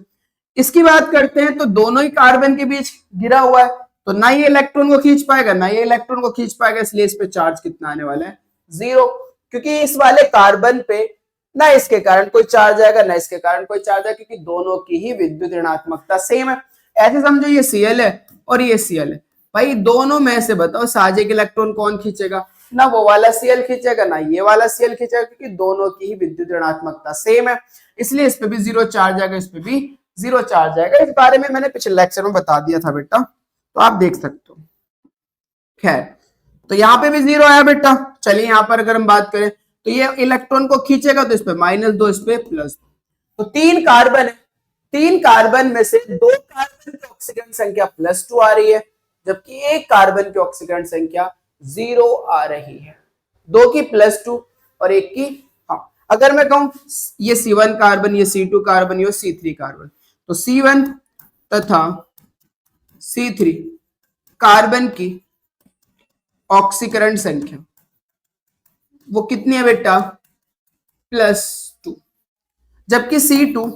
इसकी बात करते हैं तो दोनों ही कार्बन के बीच गिरा हुआ है, तो ना ये इलेक्ट्रॉन को खींच पाएगा ना ये इलेक्ट्रॉन को खींच पाएगा, इसलिए इस पे चार्ज कितना आने वाला है? 0, क्योंकि इस वाले कार्बन पे ना इसके कारण कोई चार्ज आएगा ना इसके कारण कोई चार्ज आएगा, क्योंकि दोनों की ही विद्युत ऋणात्मकता सेम है। ऐसे समझो ये Cl है और ये Cl है, भाई दोनों में से बताओ साझे इलेक्ट्रॉन कौन खींचेगा? ना वो वाला Cl खींचेगा ना ये वाला Cl खींचेगा, क्योंकि दोनों की ही विद्युत ऋणात्मकता सेम है, इसलिए इस पे भी 0 चार्ज आएगा, इस पे भी 0 चार्ज आएगा। इस बारे में मैंने पिछले लेक्चर में बता दिया था बेटा, तो आप देख सकते हो। खैर, तो यहाँ पे भी 0 आया बेटा। चलिए यहाँ पर अगर हम बात करें तो ये इलेक्ट्रॉन को खींचेगा, तो इस पे -2, इस पे +2, तो 3 कार्बन है, 3 कार्बन में से 2 कार्बन की ऑक्सीकरण संख्या +2 आ रही है, जबकि एक कार्बन की ऑक्सीकरण संख्या 0 आ रही है। दो की +2 और एक की, हाँ अगर मैं कहूं ये C1 कार्बन, ये C2 कार्बन, ये C3 कार्बन, तो C1 तथा C3 कार्बन की ऑक्सीकरण संख्या वो कितनी है बेटा, +2, जबकि C2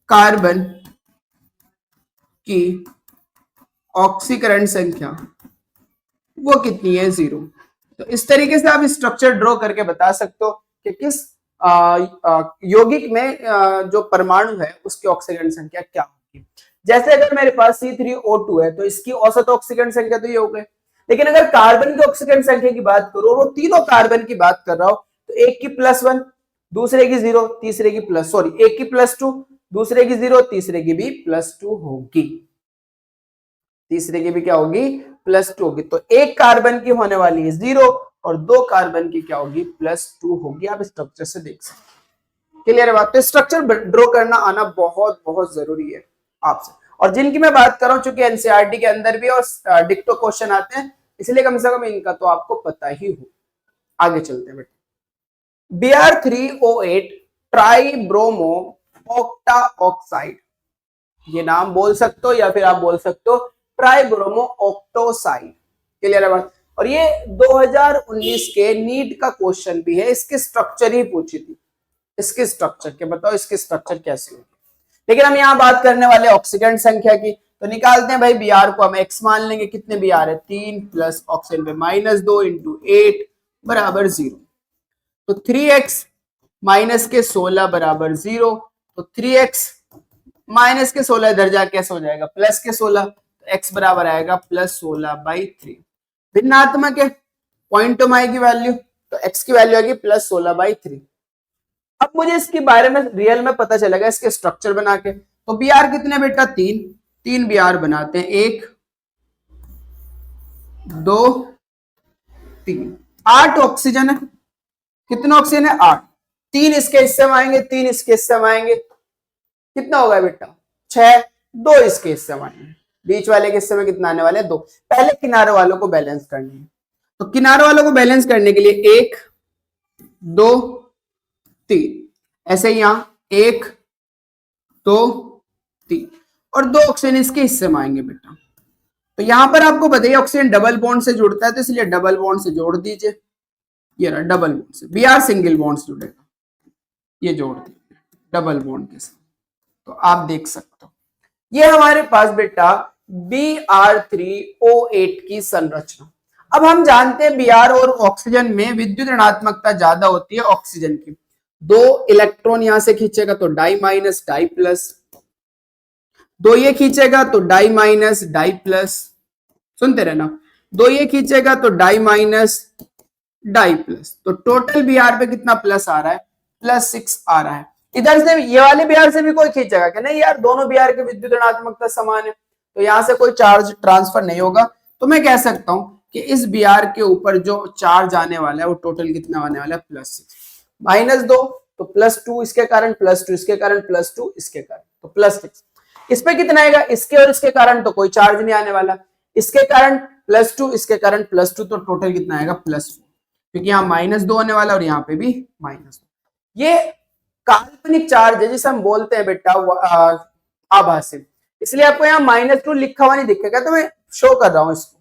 कार्बन की ऑक्सीकरण संख्या वो कितनी है, 0। तो इस तरीके से आप स्ट्रक्चर ड्रॉ करके बता सकते हो कि किस यौगिक में जो परमाणु है उसकी ऑक्सीकरण संख्या क्या होगी। जैसे अगर मेरे पास C3O2 है तो इसकी औसत ऑक्सीकरण संख्या तो ये हो गई, लेकिन अगर कार्बन की ऑक्सीकरण संख्या की बात करो, वो तीनों कार्बन की बात कर रहा हूं, तो एक की +1, दूसरे की 0, तीसरे की एक की +2, दूसरे की 0, तीसरे की भी +2 होगी, तीसरे की भी क्या होगी, +2 होगी। तो एक कार्बन की होने वाली है 0 और दो कार्बन की क्या होगी, +2 होगी। आप स्ट्रक्चर से देख सकते हैं। क्लियर है बात? तो स्ट्रक्चर ड्रॉ करना आना बहुत बहुत जरूरी है आपसे। और जिनकी मैं बात कर रहा हूं, चूंकि एनसीईआरटी के अंदर भी और डिक्टो क्वेश्चन आते हैं, इसलिए कम से कम इनका तो आपको पता ही हो। आगे चलते हैं बेटा। Br3O8 ट्राइब्रोमो ऑक्टा ऑक्साइड, ये नाम बोल सकते हो या फिर आप बोल सकते हो ट्राइब्रोमो ऑक्टोसाइड। क्लियर है बात? और ये 2019 के नीट का क्वेश्चन भी है, इसके स्ट्रक्चर ही पूछी थी, इसके स्ट्रक्चर के बताओ इसके स्ट्रक्चर कैसे होगी। लेकिन हम यहाँ बात करने वाले ऑक्सीडेंट संख्या की, तो निकालते हैं भाई। Br को हम x मान लेंगे, कितने Br है, 3 प्लस ऑक्सीजन पे -2 इंटू 8 बराबर 0। तो 3x माइनस के 16 बराबर 0, तो 3x माइनस के 16 इधर जाके कैसे हो जाएगा, प्लस के 16, तो x बराबर आएगा +16/3। भिन्नात्मक है, पॉइंट टू माई की वैल्यू, तो x की वैल्यू आएगी +16/3। अब मुझे इसके बारे में रियल में पता चलेगा इसके स्ट्रक्चर बना के। तो Br कितने बेटा, 3 Br बनाते हैं, 1 2 3, 8 ऑक्सीजन है। कितना ऑक्सीजन है, 8। 3 इसके हिस्से में आएंगे, 3 इसके हिस्से में आएंगे, कितना होगा बेटा, 6। 2 इसके हिस्से में आएंगे, बीच वाले के हिस्से में कितना आने वाले, 2। पहले किनारे वालों को बैलेंस करनी है, तो किनारे वालों को बैलेंस करने के लिए 1 2 3, ऐसे ही यहां 1 2 3, और 2 ऑक्सीजन इसके हिस्से में आएंगे बेटा। तो यहां पर आपको बताइए ऑक्सीजन डबल बॉन्ड से जुड़ता है, तो इसलिए डबल बॉन्ड से जोड़ दीजिए, ये रहा डबल बॉन्ड से। Br सिंगल बॉन्ड से जुड़ेगा, ये जोड़ दीजिए डबल बॉन्ड के साथ, तो आप देख सकते हो ये हमारे पास बेटा Br3O8 की संरचना। अब हम जानते हैं Br और ऑक्सीजन में विद्युत ऋणात्मकता ज्यादा होती है ऑक्सीजन की। 2 इलेक्ट्रॉन यहां से खींचेगा तो डाई माइनस डाई प्लस, 2 ये खींचेगा तो डाई माइनस डाई प्लस, सुनते रहना, 2 ये खींचेगा तो डाई माइनस डाई प्लस, तो टोटल Br पे कितना प्लस आ रहा है, +6 आ रहा है। इधर से ये वाले Br से भी कोई खींचेगा कि नहीं यार, दोनों Br के विद्युत ऋणात्मकता समान है, तो यहां से कोई चार्ज ट्रांसफर नहीं होगा। तो मैं कह सकता हूं कि इस Br के ऊपर जो चार्ज आने वाला है वो टोटल कितना आने वाला है, +6। -2 तो +2 इसके कारण, +2 इसके कारण, +2 इसके कारण, तो +6। इस पे कितना आएगा, इसके और इसके कारण तो कोई चार्ज नहीं आने वाला, इसके कारण +2, इसके कारण +2, तो टोटल कितना आएगा, +4, क्योंकि यहाँ -2 आने वाला और यहाँ पे भी -2। ये काल्पनिक चार्ज है जिसे हम बोलते हैं बेटा आभासी, इसलिए आपको यहाँ -2 लिखा हुआ नहीं दिखेगा, तो मैं शो कर रहा हूँ, इसको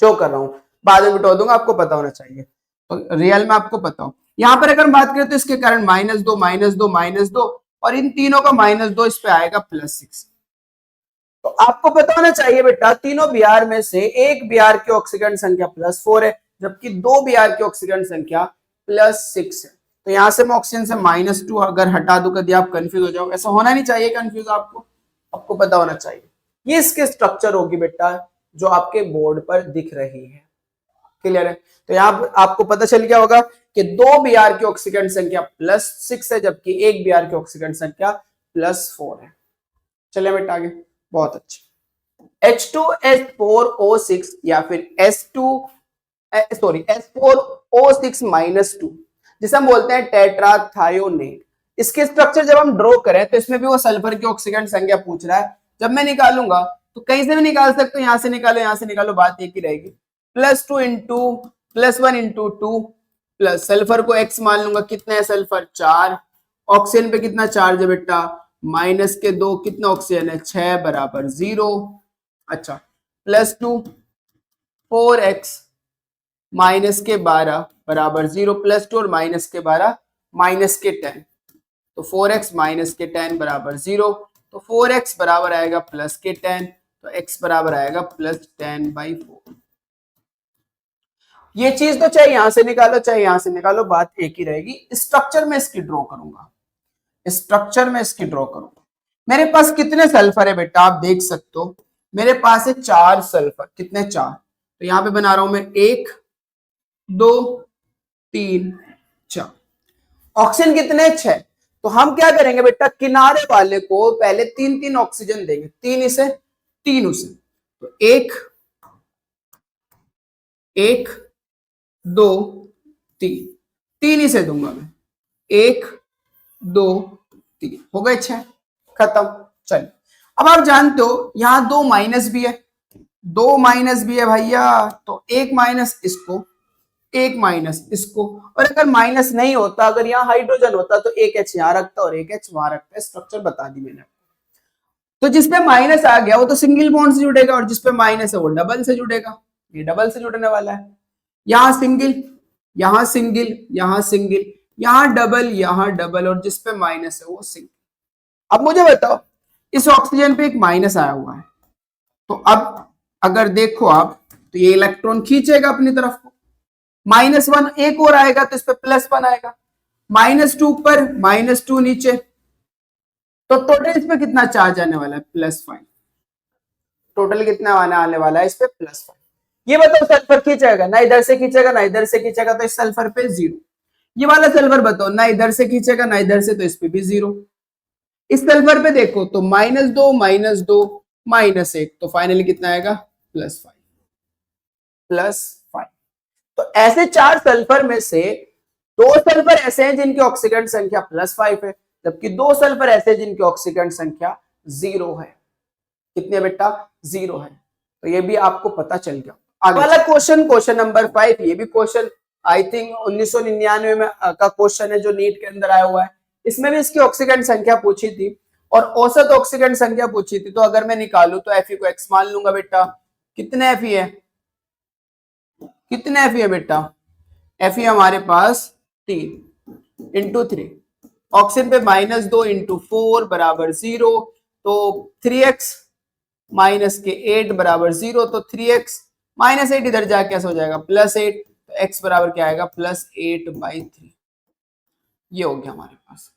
शो कर रहा हूँ, बाद में मिटा दूंगा, आपको पता होना चाहिए, तो रियल में आपको पता हो। यहाँ पर अगर बात करें तो इसके कारण -2 -2 -2, और इन तीनों का -2 इस पे आएगा +6। तो आपको पता होना चाहिए बेटा, तीनों Br में से एक Br की ऑक्सीकरण संख्या +4 है, जबकि 2 Br की ऑक्सीकरण संख्या +6 है। तो यहां से मैं ऑक्सीजन से -2 अगर हटा दूं, कभी आप कंफ्यूज हो जाओ, ऐसा होना नहीं चाहिए कंफ्यूज, आपको पता होना चाहिए। ये इसके स्ट्रक्चर होगी बेटा जो आपके बोर्ड पर दिख रही है। क्लियर है? तो यहाँ आपको पता चल गया होगा कि 2 Br की ऑक्सीकरण संख्या +6 है, जबकि एक Br की ऑक्सीकरण संख्या +4 है। चलिए बेटा आगे, बहुत अच्छा। H2S4O6 या फिर S4O6-2, जिसे हम बोलते हैं टेट्राथायोनेट। इसके स्ट्रक्चर जब हम ड्रॉ करें तो इसमें भी वो सल्फर की ऑक्सीकरण संख्या पूछ रहा है। जब मैं निकालूंगा तो कहीं से भी निकाल सकते हो, यहां से निकालो, यहां से निकालो, बात एक ही रहेगी। +2 इंटू +1 इंटू 2 प्लस सल्फर को x मान लूंगा, कितना है सल्फर 4, ऑक्सीजन पे कितना चार्ज है बेटा -2, कितना ऑक्सीजन है 6 बराबर 0। अच्छा +2 4x -12 बराबर 0, +2 और -12 -10, तो 4x -10 बराबर 0, तो 4x बराबर आएगा +10, तो x बराबर आएगा +10/4। ये चीज तो चाहे यहां से निकालो चाहे यहां से निकालो, बात एक ही रहेगी। स्ट्रक्चर में इसकी ड्रॉ करूंगा, स्ट्रक्चर में इसकी ड्रॉ करूंगा। मेरे पास कितने सल्फर है बेटा, आप देख सकते हो मेरे पास है 4 सल्फर, कितने 4, तो यहां पे बना रहा हूं मैं 1 2 3 4, ऑक्सीजन कितने 6, तो हम क्या करेंगे बेटा किनारे वाले को पहले 3 ऑक्सीजन देंगे, 3 इसे 3 उसे, तो 1 1 2 3 इसे दूंगा मैं, 1 2 3 हो गए 6, खत्म। चलिए अब आप जानते हो यहां 2 माइनस भी है, 2 माइनस भी है भैया, तो 1 माइनस इसको 1 माइनस इसको, और अगर माइनस नहीं होता, अगर यहाँ हाइड्रोजन होता तो एक H यहाँ रखता और एक H वहां रखता, स्ट्रक्चर बता दी मैंने। तो जिसपे माइनस आ गया वो तो सिंगल बॉन्ड से जुड़ेगा, और जिसपे माइनस है वो डबल से जुड़ेगा, ये डबल से जुड़ने वाला है। यहाँ सिंगल यहाँ सिंगल यहाँ सिंगल यहाँ डबल और जिसपे माइनस है वो सिंगल। अब मुझे बताओ इस ऑक्सीजन पे एक माइनस आया हुआ है, तो अब अगर देखो आप तो ये इलेक्ट्रॉन खींचेगा अपनी तरफ को, -1 एक और आएगा तो इस पे +1 आएगा, -2 ऊपर -2 नीचे, तो टोटल इस पे कितना चार्ज आने वाला है +5, टोटल कितना आने वाला है इस पे +5। ये बताओ सल्फर खींचेगा ना, इधर से खींचेगा ना इधर से खींचेगा, तो इस सल्फर पे 0। ये वाला सल्फर बताओ ना इधर से खींचेगा ना इधर से, तो इस पे भी 0। इस सल्फर पे देखो तो -2 -1, तो फाइनली कितना आएगा +5। तो ऐसे 4 सल्फर में से 2 सल्फर ऐसे हैं जिनकी ऑक्सीकरण संख्या +5 है, जबकि 2 सल्फर ऐसे हैं जिनकी ऑक्सीकरण संख्या 0 है। कितने बेटा 0 है, तो ये भी आपको पता चल गया। अगला वाला क्वेश्चन नंबर 5, ये भी क्वेश्चन आई थिंक 1999 में का क्वेश्चन है जो नीट के अंदर आया हुआ है। इसमें भी इसकी ऑक्सीकरण संख्या पूछी थी और औसत ऑक्सीकरण संख्या पूछी थी, तो अगर मैं निकालू तो Fe को x मान लूंगा बेटा, कितने Fe है, कितने Fe है बेटा, Fe हमारे पास 3 इंटू 3, ऑक्सीजन पे -2 इंटू 4 बराबर 0, तो 3x -8 बराबर 0, तो 3x -8 इधर जाके कैसे हो जाएगा +8, तो x बराबर क्या आएगा +8/3। ये हो गया हमारे पास।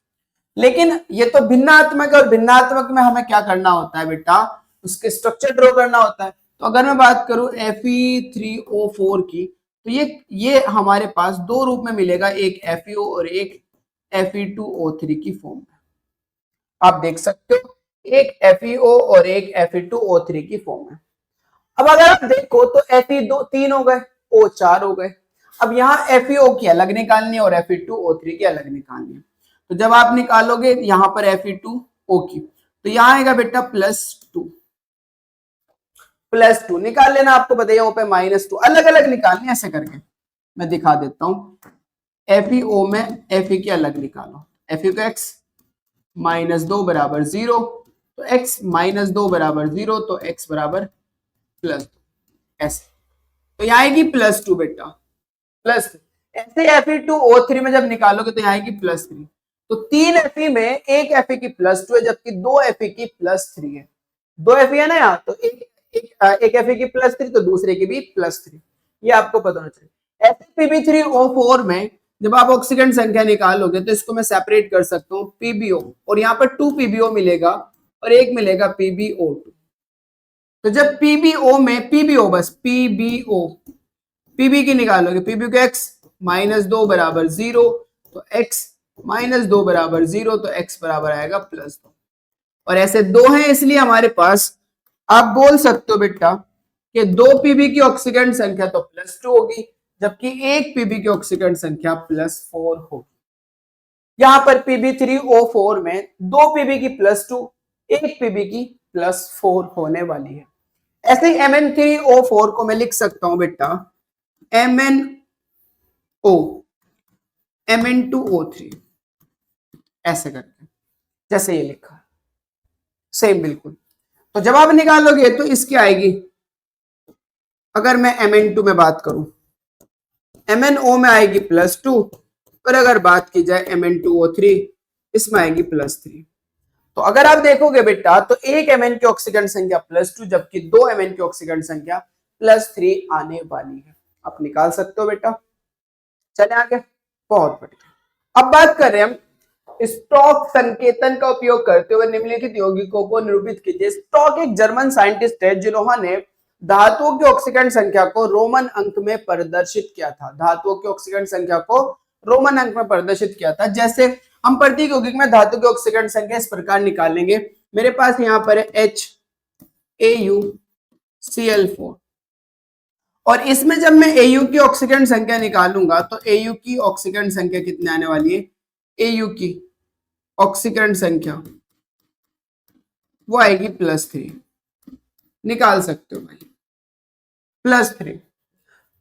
लेकिन ये तो भिन्नात्मक है, और भिन्नात्मक में हमें क्या करना होता है बेटा, उसके स्ट्रक्चर ड्रॉ करना होता है। तो अगर मैं बात करूं Fe3O4 की, तो ये हमारे पास 2 रूप में मिलेगा, एक FeO और एक Fe2O3 की फॉर्म में। आप देख सकते हो एक FeO और एक Fe2O3 की फॉर्म में। अब अगर आप देखो तो Fe3 हो गए, O4 हो गए। अब यहाँ FeO की अलग निकालनी है और Fe2O3 की अलग निकालनी है। तो जब आप निकालोगे यहां पर Fe2O की, तो यहां आएगा बेटा +2 निकाल लेना, आपको बताइए वो पे -2, अलग अलग निकालनी, ऐसे करके मैं दिखा देता हूं। FeO में Fe की अलग निकालो, Fe को x -2 बराबर 0, तो x -2 बराबर 0, तो x बराबर +2, ऐसे, तो यहाँ आएगी +2 बेटा, +2। ऐसे Fe2O3 में जब निकालोगे तो यहाँ आएगी +3, तो 3 Fe में एक Fe की +2 है, जबकि 2 Fe की +3 है। 2 Fe है ना यहाँ, तो एक Fe की +3 तो दूसरे की भी +3, ये आपको पता होना चाहिए। ऐसे Pb3O4 में जब आप ऑक्सीजन संख्या निकालोगे तो इसको मैं सेपरेट कर सकता हूँ PbO, और यहाँ पर 2 PbO मिलेगा और एक मिलेगा PbO2। तो जब PbO में PbO बस PbO Pb की निकालोगे, Pb को x -2 बराबर 0, तो x -2 बराबर 0, तो x बराबर आएगा +2, और ऐसे 2 हैं इसलिए हमारे पास आप बोल सकते हो बेटा कि 2 Pb की ऑक्सीकरण संख्या तो +2 होगी, जबकि एक Pb की ऑक्सीकरण संख्या +4 होगी। यहां पर Pb3O4 में 2 Pb की +2, एक Pb की +4 होने वाली है। ऐसे ही Mn3O4 को मैं लिख सकता हूं बेटा ओ Mn2O3 ऐसे करके, जैसे ये लिखा है सेम बिल्कुल। तो जब आप निकालोगे तो इसकी आएगी, अगर मैं Mn2 में बात करूं, MnO में आएगी +2, और अगर बात की जाए Mn2O3 इसमें आएगी +3। तो अगर आप देखोगे बेटा तो एक Mn की ऑक्सीकरण संख्या +2 जबकि 2 Mn की ऑक्सीकरण संख्या +3 आने वाली है। आप निकाल सकते हो बेटा। चले आगे, बहुत बढ़िया। अब बात कर रहे हैं हम स्टॉक संकेतन का उपयोग करते हुए निम्नलिखित यौगिकों को निरूपित कीजिए। स्टॉक एक जर्मन साइंटिस्ट है जिन्होंने धातुओं की ऑक्सीकरण संख्या को रोमन अंक में प्रदर्शित किया था। धातुओं की ऑक्सीकरण संख्या को रोमन अंक में प्रदर्शित किया था। जैसे हम प्रत्येक यौगिक में धातु की ऑक्सीकरण संख्या इस प्रकार निकालेंगे। मेरे पास यहाँ पर है HAuCl4, और इसमें जब मैं Au की ऑक्सीकरण संख्या निकालूंगा तो Au की ऑक्सीकरण संख्या कितनी आने वाली है? Au की ऑक्सीकरण संख्या वो आएगी +3। निकाल सकते हो भाई, +3।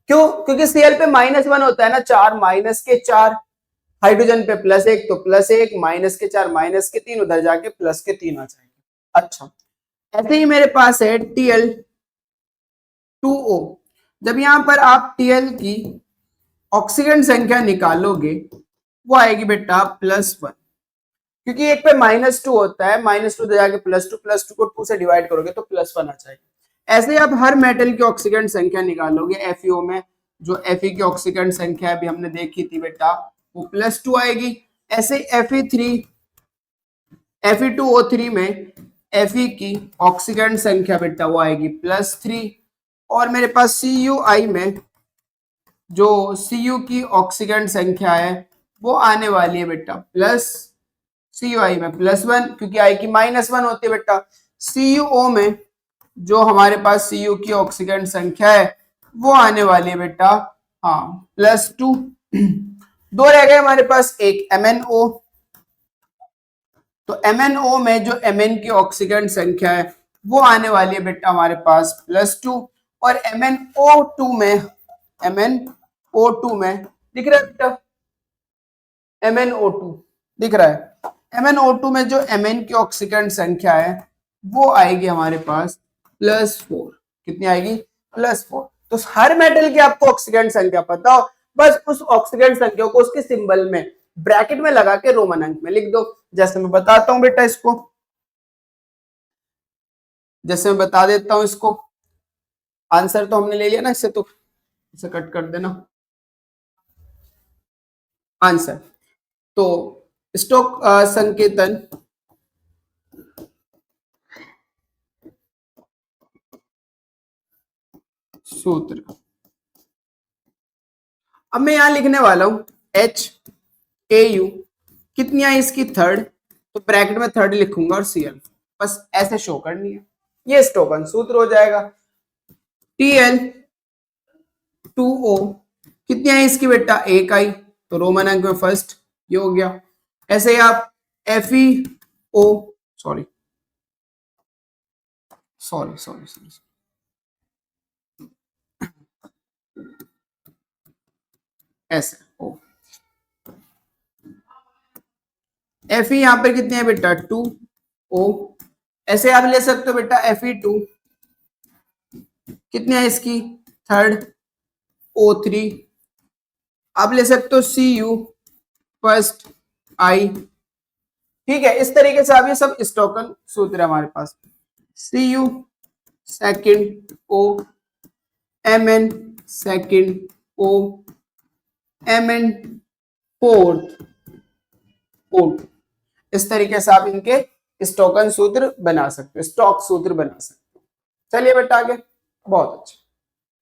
क्यों? क्योंकि Cl पे -1 होता है ना, 4 -4 हाइड्रोजन पे +1 तो +1, -4 -3 उधर जाके +3 आ जाएंगे। अच्छा, ऐसे ही मेरे पास है Tl2O। जब यहां पर आप Tl की ऑक्सीकरण संख्या निकालोगे वो आएगी बेटा +1, क्योंकि एक पे -2 होता है, -2 उधर जाके +2 को 2 से डिवाइड करोगे तो +1 आ जाएगा। ऐसे आप हर मेटल की ऑक्सीकरण संख्या निकालोगे। FeO में जो Fe की ऑक्सीकरण संख्या अभी हमने देखी थी बेटा वो +2 आएगी। ऐसे Fe2O3 में Fe की ऑक्सीकरण संख्या बेटा वो आएगी +3, और मेरे पास CuI में जो Cu की ऑक्सीकरण संख्या है वो आने वाली है बेटा CuI में +1, क्योंकि I की -1 होती है बेटा। CuO में जो हमारे पास Cu की ऑक्सीकरण संख्या है वो आने वाली है बेटा +2। दो रह गए हमारे पास, एक MnO। तो MnO में जो Mn की ऑक्सीकरण संख्या है वो आने वाली है बेटा हमारे पास +2, और MnO2 में दिख रहा है बेटा, MnO2 दिख रहा है। MnO2 में जो Mn की ऑक्सीकरण संख्या है वो आएगी हमारे पास +4। कितनी आएगी? +4। तो हर मेटल की आपको ऑक्सीकरण संख्या पता हो, बस उस ऑक्सीकरण संख्या को उसके सिंबल में ब्रैकेट में लगा के रोमन अंक में लिख दो। जैसे मैं बताता हूं बेटा इसको, जैसे मैं बता देता हूं इसको। आंसर तो हमने ले लिया ना, इससे तो इसे कट कर देना आंसर। तो स्टॉक संकेतन सूत्र, अब मैं यहां लिखने वाला हूं HAu, कितनी आई इसकी? थर्ड, तो ब्रैकेट में थर्ड लिखूंगा और Cl, बस ऐसे शो करनी है। ये स्टोकन सूत्र हो जाएगा। Tl2O कितनी आई इसकी बेटा? 1 आई, तो रोमन अंक में फर्स्ट ये हो गया। ऐसे ही आप FeO सॉरी ऐसे ओ Fe यहां पर कितनी है बेटा? 2O। ऐसे आप ले सकते हो बेटा Fe2 कितनी है इसकी? Third, O3। आप ले सकते हो Cu फर्स्ट, I। ठीक है, इस तरीके से आप ये सब स्टोकन सूत्र है हमारे पास। Cu second O, Mn second O, Mn fourth O2। इस तरीके से आप इनके स्टोकन सूत्र बना सकते हो, स्टॉक सूत्र बना सकते हो। चलिए बेटा आगे, बहुत अच्छा।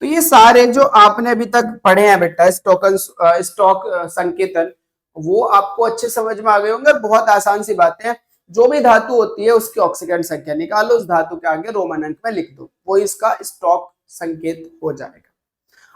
तो ये सारे जो आपने अभी तक पढ़े हैं बेटा स्टॉक संकेतन, वो आपको अच्छे समझ में आ गए होंगे। बहुत आसान सी बातें हैं। जो भी धातु होती है उसकी ऑक्सीकरण संख्या निकालो, उस धातु के आगे रोमन अंक में लिख दो, वो इसका स्टॉक संकेत हो जाएगा।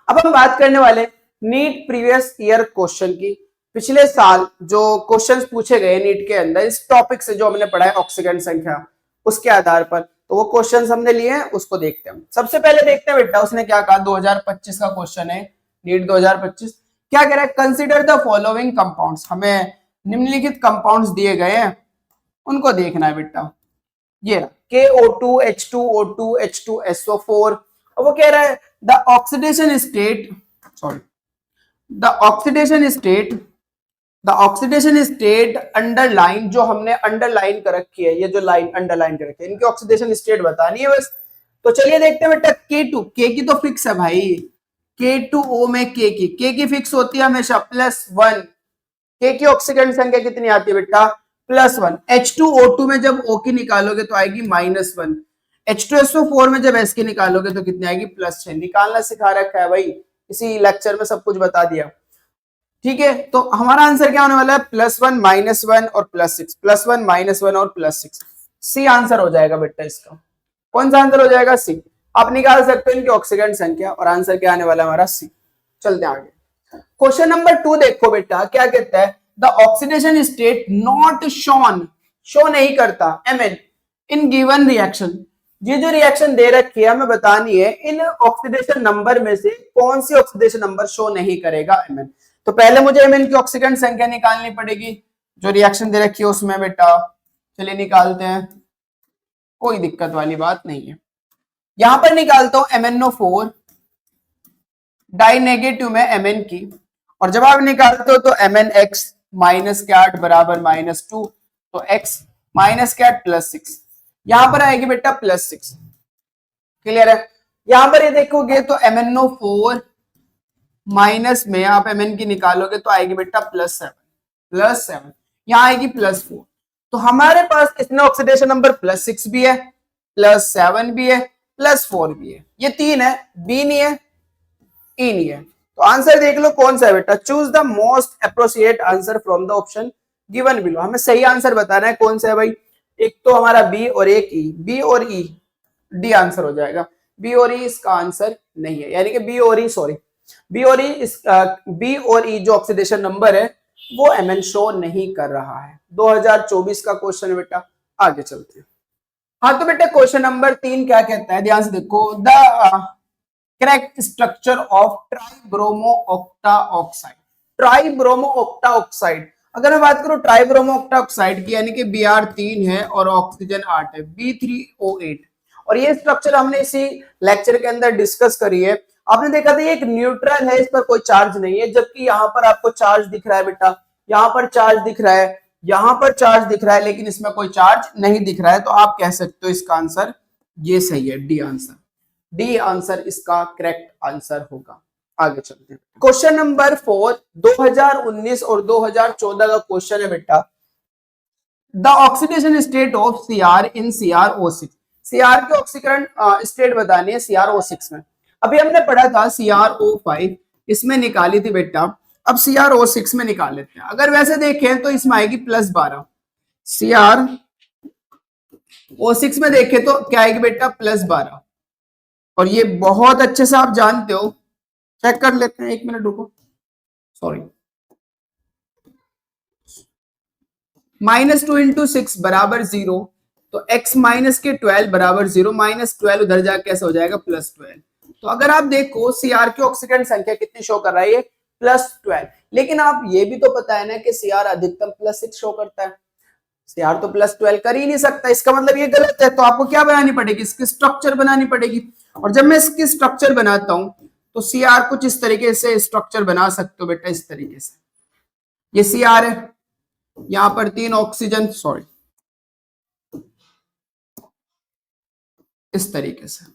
अब हम बात करने वाले नीट प्रीवियस ईयर क्वेश्चन की। पिछले साल जो क्वेश्चंस पूछे गए नीट के अंदर इस टॉपिक से, जो हमने पढ़ा है ऑक्सीकरण संख्या, उसके आधार पर, तो वो क्वेश्चंस हमने लिए हैं, उसको देखते हैं। सबसे पहले देखते हैं बेटा उसने क्या कहा। 2025 का क्वेश्चन है, नीट 2025। क्या कह रहा है, कंसिडर द फॉलोइंग कंपाउंड्स, हमें निम्नलिखित कंपाउंड्स दिए गए हैं, उनको देखना है बेटा। ये KO2 H2O2 H2SO4। अब वो कह रहा है the oxidation state, sorry, the oxidation state, the oxidation state underline, जो हमने अंडरलाइन कर रखी है, ये जो लाइन अंडरलाइन कर रखी है, इनकी ऑक्सीडेशन स्टेट बतानी है बस। तो चलिए देखते हैं बेटा, K2, K की तो फिक्स है भाई, K2O में K की फिक्स होती है हमेशा +1। K की ऑक्सीकरण संख्या कितनी आती है बेटा, +1। H2O2 में जब O की निकालोगे तो आएगी -1। H2SO4 में जब S की निकालोगे तो कितनी आएगी, +6। निकालना सिखा रखा है भाई, इसी लेक्चर में सब कुछ बता दिया। ठीक है, तो हमारा आंसर क्या होने वाला है, +1 -1 और +6, +1 -1 और +6। सी आंसर हो जाएगा बेटा इसका। कौन सा आंसर हो जाएगा, सी। आप निकाल सकते हो इनकी ऑक्सीडेंट संख्या, और आंसर क्या आने वाला है हमारा, सी। चलते हैं आगे। क्वेश्चन नंबर 2 देखो बेटा, क्या कहता है, the oxidation state not shown, show नहीं करता, Mn इन गिवन रिएक्शन। ये जो रिएक्शन दे रखी है हमें बतानी है, इन ऑक्सीडेशन नंबर में से कौन सी ऑक्सीडेशन नंबर शो नहीं करेगा Mn। तो पहले मुझे Mn की ऑक्सीडेंट संख्या निकालनी पड़ेगी, जो रिएक्शन दे रखी है उसमें बेटा। चलिए निकालते हैं, कोई दिक्कत वाली बात नहीं है। यहां पर निकालता हूं MnO4 डाई नेगेटिव में Mn की, और जब आप निकालते हो तो MnX माइनस कैट बराबर -2, तो X माइनस कैट +6, यहां पर आएगी बेटा +6। क्लियर है, यहां पर ये देखोगे तो MnO4 माइनस में आप Mn की निकालोगे तो आएगी बेटा +7, यहां आएगी +4। तो हमारे पास इसमें ऑक्सीडेशन नंबर +6 भी है, +7 भी है, +4 भी है। ये 3 है, बी नहीं है, ई नहीं है। तो आंसर देख लो कौन सा है बेटा, choose the most appropriate answer from the option given below. हमें सही आंसर बताना है कौन सा है भाई, एक तो हमारा बी और एक ई, बी और ई, डी आंसर हो जाएगा। बी और ई इसका आंसर नहीं है, यानी कि बी और ई, सॉरी, बी और ई, बी और ई जो ऑक्सीडेशन नंबर है वो Mn शो नहीं कर रहा है। 2024 का क्वेश्चन है बेटा, आगे चलते हैं। हाँ तो बेटा क्वेश्चन नंबर 3 क्या कहता है, ध्यान से देखो, the correct structure of tribromo octa oxide. Tribromo octa oxide, अगर मैं बात करूं ट्राइब्रोमो ऑक्टा ऑक्साइड की, यानी कि Br3 है और ऑक्सीजन 8 है, B3O8, और ये स्ट्रक्चर हमने इसी लेक्चर के अंदर डिस्कस करी है। आपने देखा था ये एक न्यूट्रल है, इस पर कोई चार्ज नहीं है, जबकि यहाँ पर आपको चार्ज दिख रहा है बेटा, यहाँ पर चार्ज दिख रहा है, यहाँ पर चार्ज दिख रहा है, लेकिन इसमें कोई चार्ज नहीं दिख रहा है। तो आप कह सकते हो इसका आंसर ये सही है, डी आंसर, डी आंसर इसका करेक्ट आंसर होगा। आगे चलते हैं, क्वेश्चन नंबर 4, 2019 और 2014 का क्वेश्चन है बेटा। The oxidation state of Cr in CrO6, Cr की ऑक्सीकरण स्टेट बतानी है CrO6 में। अभी हमने पढ़ा था CrO5, इसमें निकाली थी बेटा, अब CrO6 में निकाल लेते हैं। अगर वैसे देखें तो इसमें आएगी +12, CrO6 में देखें तो क्या आएगी बेटा, +12, और ये बहुत अच्छे से आप जानते हो, चेक कर लेते हैं, 1 मिनट रुको, सॉरी, -2 × 6 बराबर 0, तो x माइनस के 12 बराबर 0, -12 उधर जाके कैसे हो जाएगा +12। तो अगर आप देखो Cr की ऑक्सीडेंट संख्या कितनी शो कर रहा है, ये +12, लेकिन आप ये भी तो पता है ना कि Cr अधिकतम +6 शो करता है, Cr तो +12 कर ही नहीं सकता, इसका मतलब ये गलत है। तो आपको क्या बनानी पड़ेगी, इसकी स्ट्रक्चर बनानी पड़ेगी, और जब मैं इसकी स्ट्रक्चर बनाता हूं तो Cr कुछ इस तरीके से स्ट्रक्चर बना सकते हो बेटा, इस तरीके से, ये Cr है, यहां पर 3 ऑक्सीजन, सॉरी, इस तरीके से,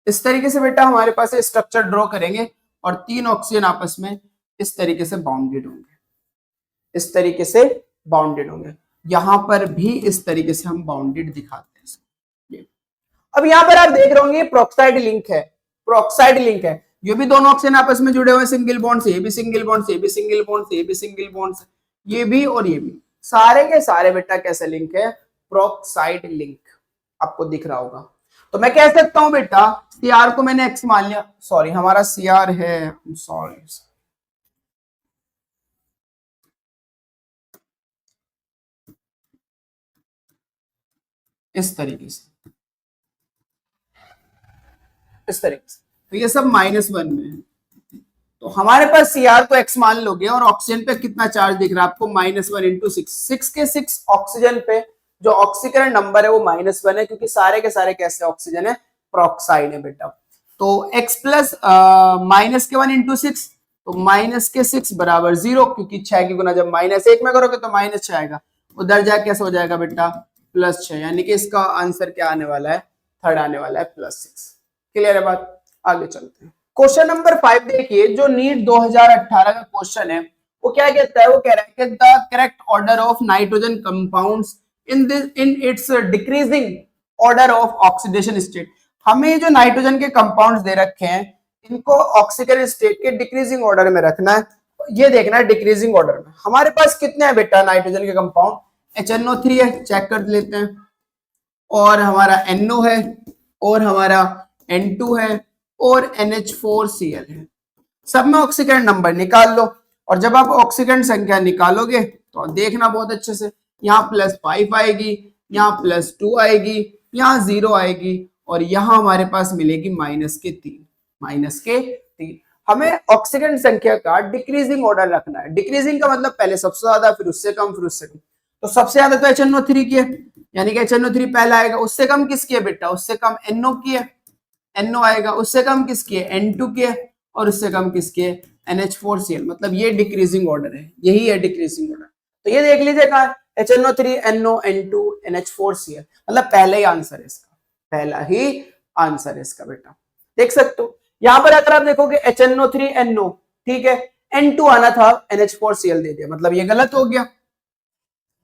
इस तरीके से बेटा हमारे पास स्ट्रक्चर ड्रॉ करेंगे, और 3 ऑक्सीजन आपस में इस तरीके से बाउंडेड होंगे, इस तरीके से बाउंडेड होंगे। यहां पर भी इस तरीके से हम बाउंडेड दिखाते हैं ये। अब यहां पर आप देख रहे होंगे प्रोक्साइड लिंक है, प्रोक्साइड लिंक है, ये भी दोनों ऑक्सीजन आपस में जुड़े हुए सिंगल बॉन्ड से, ये भी सिंगल बॉन्ड से, ये भी सिंगल बॉन्ड से, ये भी सिंगल बॉन्ड से, ये भी और ये भी, सारे के सारे बेटा कैसे लिंक है, प्रोक्साइड लिंक, आपको दिख रहा होगा। तो मैं कह सकता हूं बेटा Cr को मैंने x मान लिया, सॉरी हमारा Cr है, सॉरी, इस तरीके से, इस तरीके से, तो ये सब -1 में है। तो हमारे पास Cr को x मान लोगे और ऑक्सीजन पे कितना चार्ज दिख रहा है आपको, -1 इंटू 6 के 6 ऑक्सीजन पे जो ऑक्सीकरण नंबर है वो -1 है, क्योंकि सारे के सारे कैसे ऑक्सीजन है, प्रोक्साइड है बेटा। तो x प्लस -1 इंटू 6, तो -6 बराबर 0, क्योंकि 6 की गुना जब -1 में करोगे तो -6 आएगा, उधर जाके कैसे हो जाएगा बेटा +6, यानी कि इसका आंसर क्या आने वाला है, थर्ड आने वाला है +6। क्लियर है बात, आगे चलते हैं। क्वेश्चन नंबर 5 देखिए, जो नीट 2018 का क्वेश्चन है वो क्या कहता है, वो कह रहा है कि the correct order of nitrogen compounds in its decreasing order of oxidation state. हमें जो नाइट्रोजन के कंपाउंड्स दे रखे हैं इनको ऑक्सीकरण स्टेट के डिक्रीजिंग ऑर्डर में रखना है, ये देखना है डिक्रीजिंग ऑर्डर में। हमारे पास कितने हैं बेटा नाइट्रोजन के कंपाउंड, HNO3 है, चेक कर लेते हैं, और हमारा NO है, और हमारा N2 है, और NH4Cl है। सब में ऑक्सीकरण नंबर निकाल लो, और जब आप ऑक्सीकरण संख्या निकालोगे तो देखना बहुत अच्छे से, यहाँ +5 आएगी, यहाँ +2 आएगी, यहाँ 0 आएगी, और यहाँ हमारे पास मिलेगी -3। हमें ऑक्सीकरण संख्या का डिक्रीजिंग ऑर्डर रखना है। डिक्रीजिंग का मतलब पहले सबसे ज्यादा, फिर उससे कम, फिर उससे कम। तो सबसे ज्यादा तो HNO3 की है, यानी कि HNO3 पहला आएगा। उससे कम किसकी है बेटा, उससे कम NO की है, NO आएगा। उससे कम किसकी है, N2 की है, और उससे कम किसकी है, NH4Cl। मतलब ये डिक्रीजिंग ऑर्डर है, यही है डिक्रीजिंग ऑर्डर। तो ये देख लीजिए कहा HNO3 NO N2 NH4Cl, मतलब पहला ही आंसर है इसका, पहला ही आंसर है इसका बेटा, देख सकते हो। यहां पर अगर आप देखोगे HNO3 NO, ठीक है, N2 आना था, NH4Cl दे दिया, मतलब ये गलत हो गया।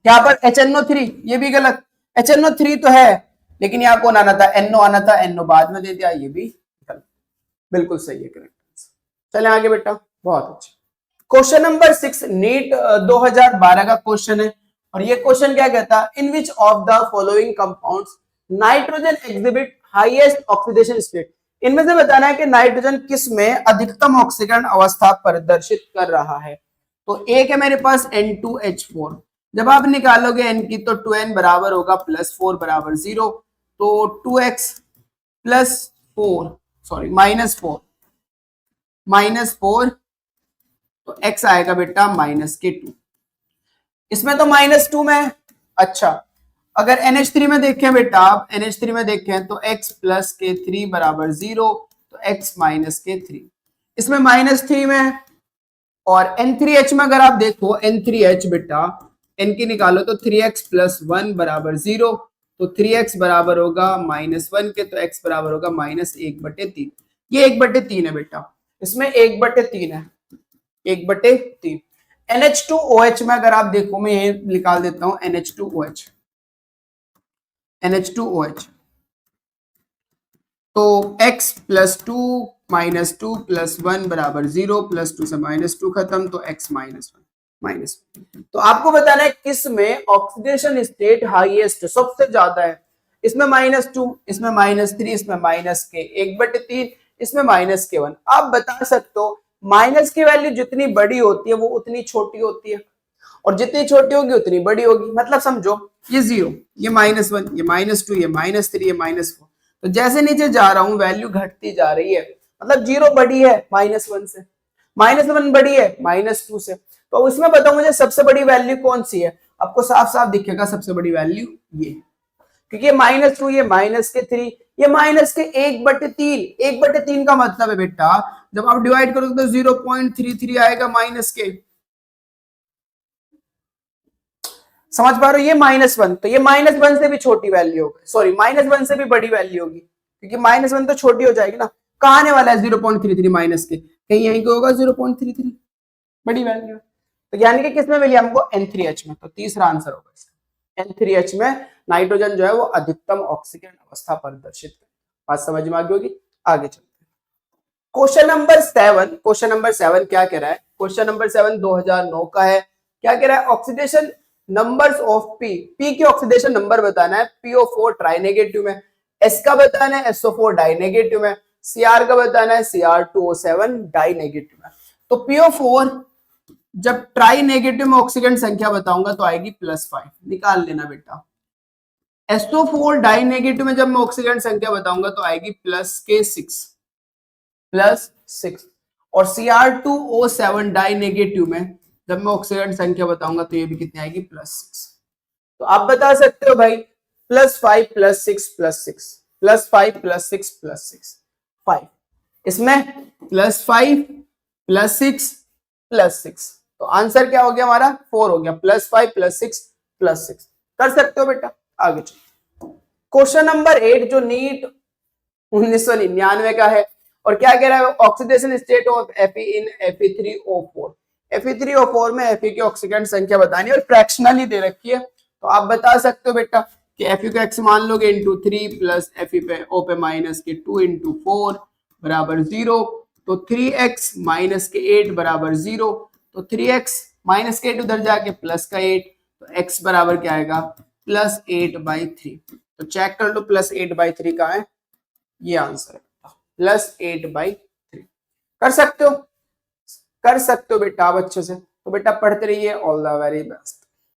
यहाँ पर HNO3 ये भी गलत, HNO3 तो है लेकिन यहाँ कौन आना था, NO आना था, NO बाद में दे दिया, ये भी गलत। बिल्कुल सही है, करेक्ट। चले आगे बेटा, बहुत अच्छा। क्वेश्चन नंबर 6 नीट 2012 का क्वेश्चन है, और ये क्वेश्चन क्या कहता है, in which of the following compounds nitrogen exhibit highest oxidation state. इनमें से बताना है कि नाइट्रोजन किस में अधिकतम ऑक्सीकरण अवस्था प्रदर्शित कर रहा है। तो एक है मेरे पास N2H4, जब आप निकालोगे N की तो 2N बराबर होगा +4 बराबर 0, तो 2x +4 सॉरी -4 तो x आएगा बेटा -2। इसमें तो -2 में, अच्छा अगर NH3 में देखें बेटा, आप NH3 में देखें तो x + K3 बराबर 0, तो x -K3। इसमें -3 में, और N3H में अगर आप देखो N3H बेटा, N की निकालो तो 3x + 1 बराबर 0, तो 3x बराबर होगा -1 के, तो x बराबर होगा -1/3। ये 1/3 है बेटा, इसमें 1/3 है, 1/3। NH2OH में अगर आप देखो, मैं ये निकाल देता हूं NH2OH, तो x + 2 -2 + 1 बराबर 0, +2 से -2 खत्म, तो x -1। तो आपको बताना है किस में ऑक्सीडेशन स्टेट हाईएस्ट सबसे ज्यादा है। इसमें -2, इसमें -3, इसमें -K, 1/3, इसमें -K1। आप बता सकते हो माइनस की वैल्यू जितनी बड़ी होती है वो उतनी छोटी होती है, और जितनी छोटी होगी उतनी बड़ी होगी। मतलब समझो ये 0, ये -1, ये -2, ये -3, ये -4, तो जैसे नीचे जा रहा हूं वैल्यू घटती जा रही है। मतलब 0 बड़ी है -1 से, -1 बड़ी है -2 से। तो इसमें बताओ मुझे सबसे बड़ी वैल्यू कौन सी है, आपको साफ साफ दिखेगा सबसे बड़ी वैल्यू ये, क्योंकि ये -2, ये -3, ये -1/3। 1/3 का मतलब है बेटा जब आप डिवाइड करोगे तो 0.33 आएगा -K। समझ पा रहे हो, ये -1, तो ये -1 से भी छोटी वैल्यू होगी, सॉरी -1 से भी बड़ी वैल्यू होगी, क्योंकि -1 तो छोटी हो जाएगी ना। कहाँ आने वाला है 0.33 -K, कहीं यहीं को होगा 0.33, बड़ी वैल्यू। तो यानी कि किसमें मिली हमको, N3H में। तो तीसरा आंसर होगा इसका, N3H में नाइट्रोजन जो है वो अधिकतम ऑक्सीकरण अवस्था प्रदर्शित करे। बात समझ में आ गई होगी, आगे चलते हैं। क्वेश्चन नंबर 7 क्या कह रहा है, क्वेश्चन नंबर 7 2009 का है। क्या कह रहा है, ऑक्सीडेशन नंबर्स ऑफ पी की ऑक्सीडेशन नंबर बताना है, PO4 ट्राई नेगेटिव में, S का बताना है, SO4 डाई नेगेटिव में, Cr का बताना है, Cr2O7 डाई नेगेटिव में। तो PO4 जब ट्राई नेगेटिव में ऑक्सीकरण संख्या बताऊंगा तो आएगी +5, निकाल लेना बेटा। SO4 डाई नेगेटिव में जब मैं ऑक्सीकरण संख्या बताऊंगा तो आएगी +6 और Cr2O7 डाई नेगेटिव में जब मैं ऑक्सीकरण संख्या बताऊंगा तो ये भी कितनी आएगी +6। तो आप बता सकते हो भाई +5 +6 +6 +5 +6 +6 5, इसमें +5 +6 +6, तो आंसर क्या हो गया हमारा 4 हो गया, +5 +6 +6। कर सकते हो बेटा। आगे चलो क्वेश्चन नंबर 8 जो नीट 1999 का है और क्या कह रहा है, oxidation state of Fe in Fe3O4। Fe3O4 में Fe की ऑक्सीकरण संख्या बतानी है और फ्रैक्शनली दे रखी है, तो आप बता सकते हो बेटा कि Fe का x मान लोगे इंटू 3 प्लस Fe पे O पे माइनस के 2 इंटू 4 बराबर 0, तो 3x माइनस के 8 बराबर 0, तो 3x माइनस के 8 उधर जाके प्लस का 8, तो x बराबर क्या आएगा +8/3। तो चेक कर लो +8/3 कहाँ है, ये आंसर है +8/3। कर सकते हो बेटा आप अच्छे से। तो बेटा पढ़ते रहिए, ऑल द वेरी बेस्ट।